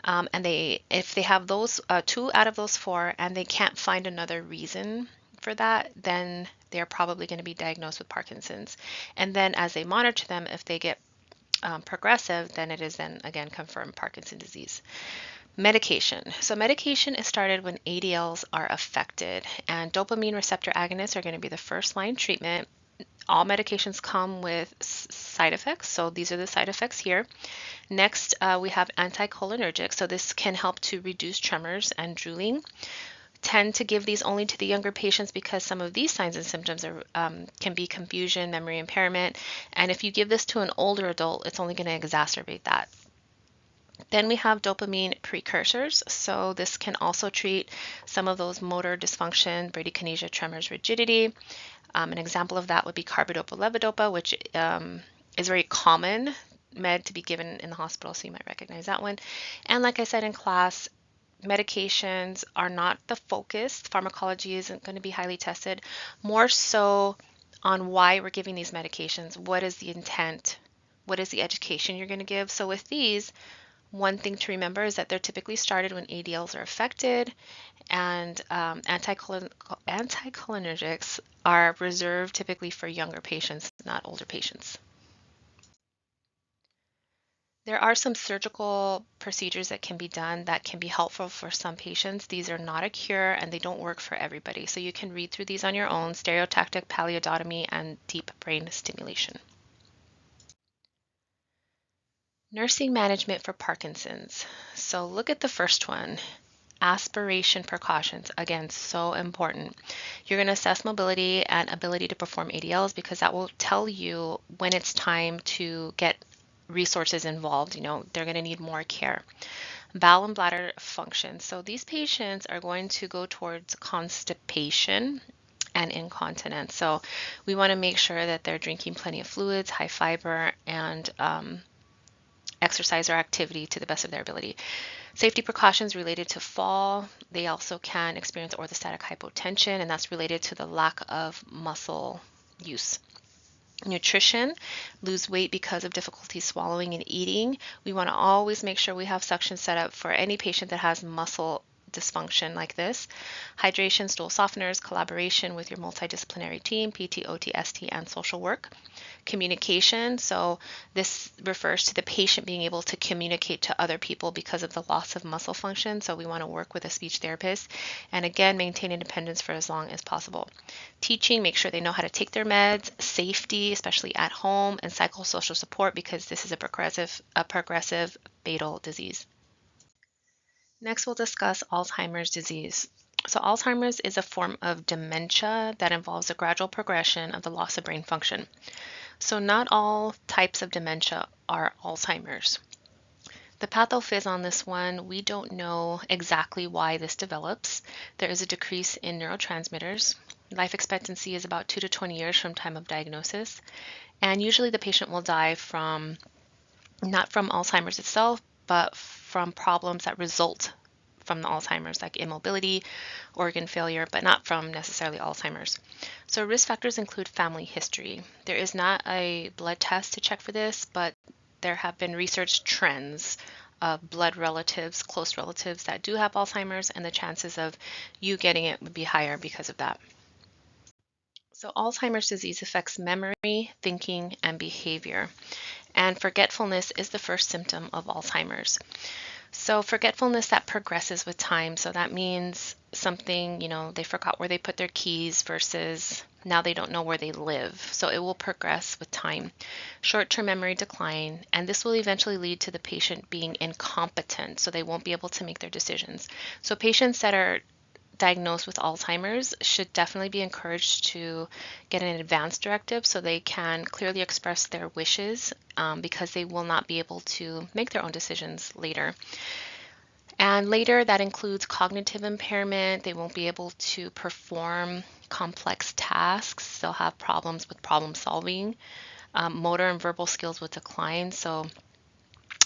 [SPEAKER 1] and if they have those 2 out of those 4 and they can't find another reason for that, then they're probably going to be diagnosed with Parkinson's. And then as they monitor them, if they get progressive, then it is then again confirmed Parkinson's disease. Medication. So medication is started when ADLs are affected, and dopamine receptor agonists are going to be the first line treatment. All medications come with side effects, so these are the side effects here. Next, we have anticholinergics, so this can help to reduce tremors and drooling. Tend to give these only to the younger patients because some of these signs and symptoms can be confusion, memory impairment, and if you give this to an older adult, it's only going to exacerbate that. Then we have dopamine precursors, so this can also treat some of those motor dysfunction, bradykinesia, tremors, rigidity. An example of that would be carbidopa levodopa, which is very common med to be given in the hospital, so you might recognize that one. And like I said in class, medications are not the focus. Pharmacology isn't going to be highly tested, more so on why we're giving these medications. What is the intent? What is the education you're going to give? So with these, one thing to remember is that they're typically started when ADLs are affected, and anticholinergics are reserved typically for younger patients, not older patients. There are some surgical procedures that can be done that can be helpful for some patients. These are not a cure and they don't work for everybody. So you can read through these on your own: stereotactic pallidotomy and deep brain stimulation. Nursing management for Parkinson's. So look at the first one. Aspiration precautions, again, so important. You're going to assess mobility and ability to perform ADLs because that will tell you when it's time to get resources involved. They're going to need more care. Bowel and bladder function. So these patients are going to go towards constipation and incontinence. So we want to make sure that they're drinking plenty of fluids, high fiber, and exercise or activity to the best of their ability. Safety precautions related to fall. They also can experience orthostatic hypotension, and that's related to the lack of muscle use. Nutrition, lose weight because of difficulty swallowing and eating. We want to always make sure we have suction set up for any patient that has muscle dysfunction like this. Hydration, stool softeners, collaboration with your multidisciplinary team, PT, OT, ST, and social work. Communication, so this refers to the patient being able to communicate to other people because of the loss of muscle function. So we want to work with a speech therapist and again, maintain independence for as long as possible. Teaching, make sure they know how to take their meds, safety, especially at home, and psychosocial support because this is a progressive fatal disease. Next, we'll discuss Alzheimer's disease. So Alzheimer's is a form of dementia that involves a gradual progression of the loss of brain function. So not all types of dementia are Alzheimer's. The pathophys on this one, we don't know exactly why this develops. There is a decrease in neurotransmitters. Life expectancy is about 2 to 20 years from time of diagnosis. And usually the patient will die not from Alzheimer's itself, but from problems that result from the Alzheimer's, like immobility, organ failure, but not from necessarily Alzheimer's. So risk factors include family history. There is not a blood test to check for this, but there have been research trends of blood relatives, close relatives that do have Alzheimer's, and the chances of you getting it would be higher because of that. So Alzheimer's disease affects memory, thinking, and behavior. And forgetfulness is the first symptom of Alzheimer's. So forgetfulness that progresses with time. So that means something, they forgot where they put their keys versus now they don't know where they live. So it will progress with time. Short-term memory decline, and this will eventually lead to the patient being incompetent. So they won't be able to make their decisions. So patients that are diagnosed with Alzheimer's should definitely be encouraged to get an advance directive so they can clearly express their wishes because they will not be able to make their own decisions later. And later, that includes cognitive impairment. They won't be able to perform complex tasks. They'll have problems with problem solving. Motor and verbal skills will decline. So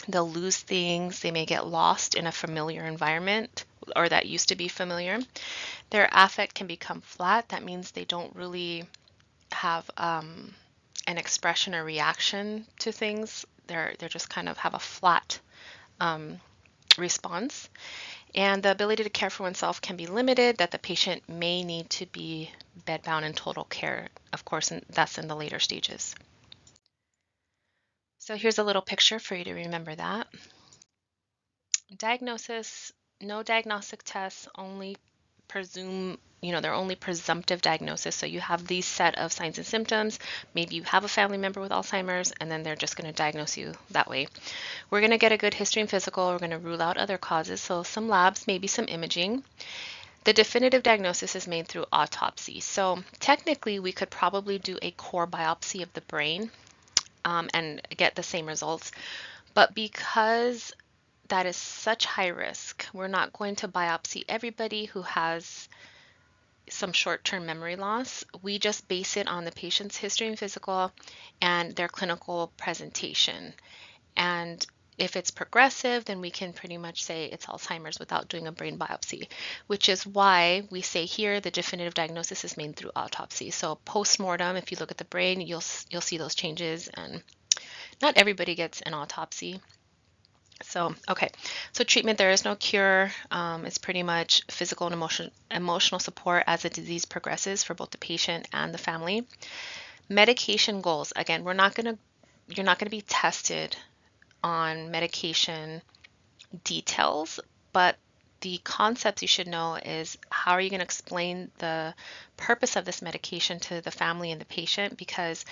[SPEAKER 1] they'll lose things. They may get lost in a familiar environment or that used to be familiar. Their affect can become flat. That means they don't really have an expression or reaction to things. They're just kind of have a flat response. And the ability to care for oneself can be limited, that the patient may need to be bedbound in total care. Of course, and that's in the later stages. So here's a little picture for you to remember that. Diagnosis, no diagnostic tests, only presume, they're only presumptive diagnosis. So you have these set of signs and symptoms. Maybe you have a family member with Alzheimer's, and then they're just going to diagnose you that way. We're going to get a good history and physical. We're going to rule out other causes. So some labs, maybe some imaging. The definitive diagnosis is made through autopsy. So technically, we could probably do a core biopsy of the brain and get the same results. But because that is such high risk, we're not going to biopsy everybody who has some short-term memory loss. We just base it on the patient's history and physical and their clinical presentation. And if it's progressive, then we can pretty much say it's Alzheimer's without doing a brain biopsy, which is why we say here the definitive diagnosis is made through autopsy. So post-mortem, if you look at the brain, you'll see those changes, and not everybody gets an autopsy. So, okay, so treatment, there is no cure. It's pretty much physical and emotional support as the disease progresses for both the patient and the family. Medication goals, again, you're not going to be tested on medication details, but the concepts you should know is how are you going to explain the purpose of this medication to the family and the patient, because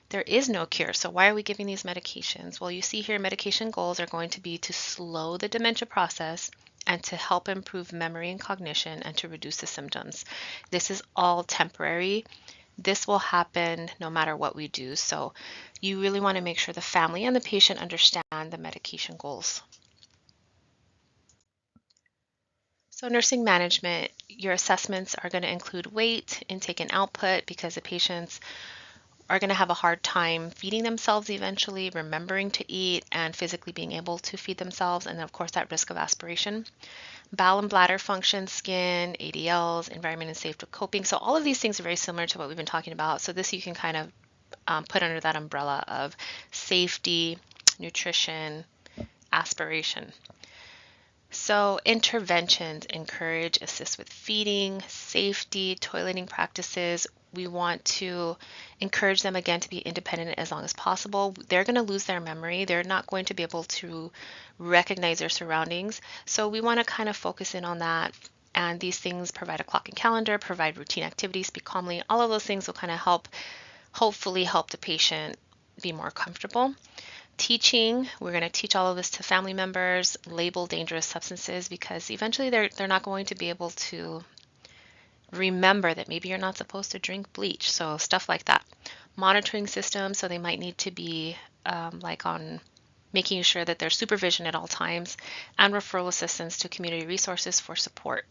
[SPEAKER 1] there is no cure. So why are we giving these medications? Well, you see here medication goals are going to be to slow the dementia process and to help improve memory and cognition and to reduce the symptoms. This is all temporary. This will happen no matter what we do. So you really want to make sure the family and the patient understand the medication goals. So nursing management, your assessments are going to include weight, intake and output, because the patients are going to have a hard time feeding themselves eventually, remembering to eat, and physically being able to feed themselves, and of course that risk of aspiration. Bowel and bladder function, skin, ADLs, environment and safe to coping. So all of these things are very similar to what we've been talking about. So this you can kind of put under that umbrella of safety, nutrition, aspiration. So interventions encourage, assist with feeding, safety, toileting practices. We want to encourage them again to be independent as long as possible. They're going to lose their memory. They're not going to be able to recognize their surroundings. So we want to kind of focus in on that. And these things provide a clock and calendar, provide routine activities, speak calmly. All of those things will kind of hopefully help the patient be more comfortable. Teaching, we're going to teach all of this to family members, label dangerous substances, because eventually they're not going to be able to remember that maybe you're not supposed to drink bleach. So stuff like that. Monitoring systems, so they might need to be like on making sure that there's supervision at all times, and referral assistance to community resources for support.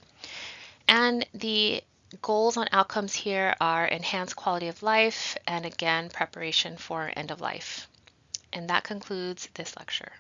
[SPEAKER 1] And the goals on outcomes here are enhanced quality of life and again, preparation for end of life. And that concludes this lecture.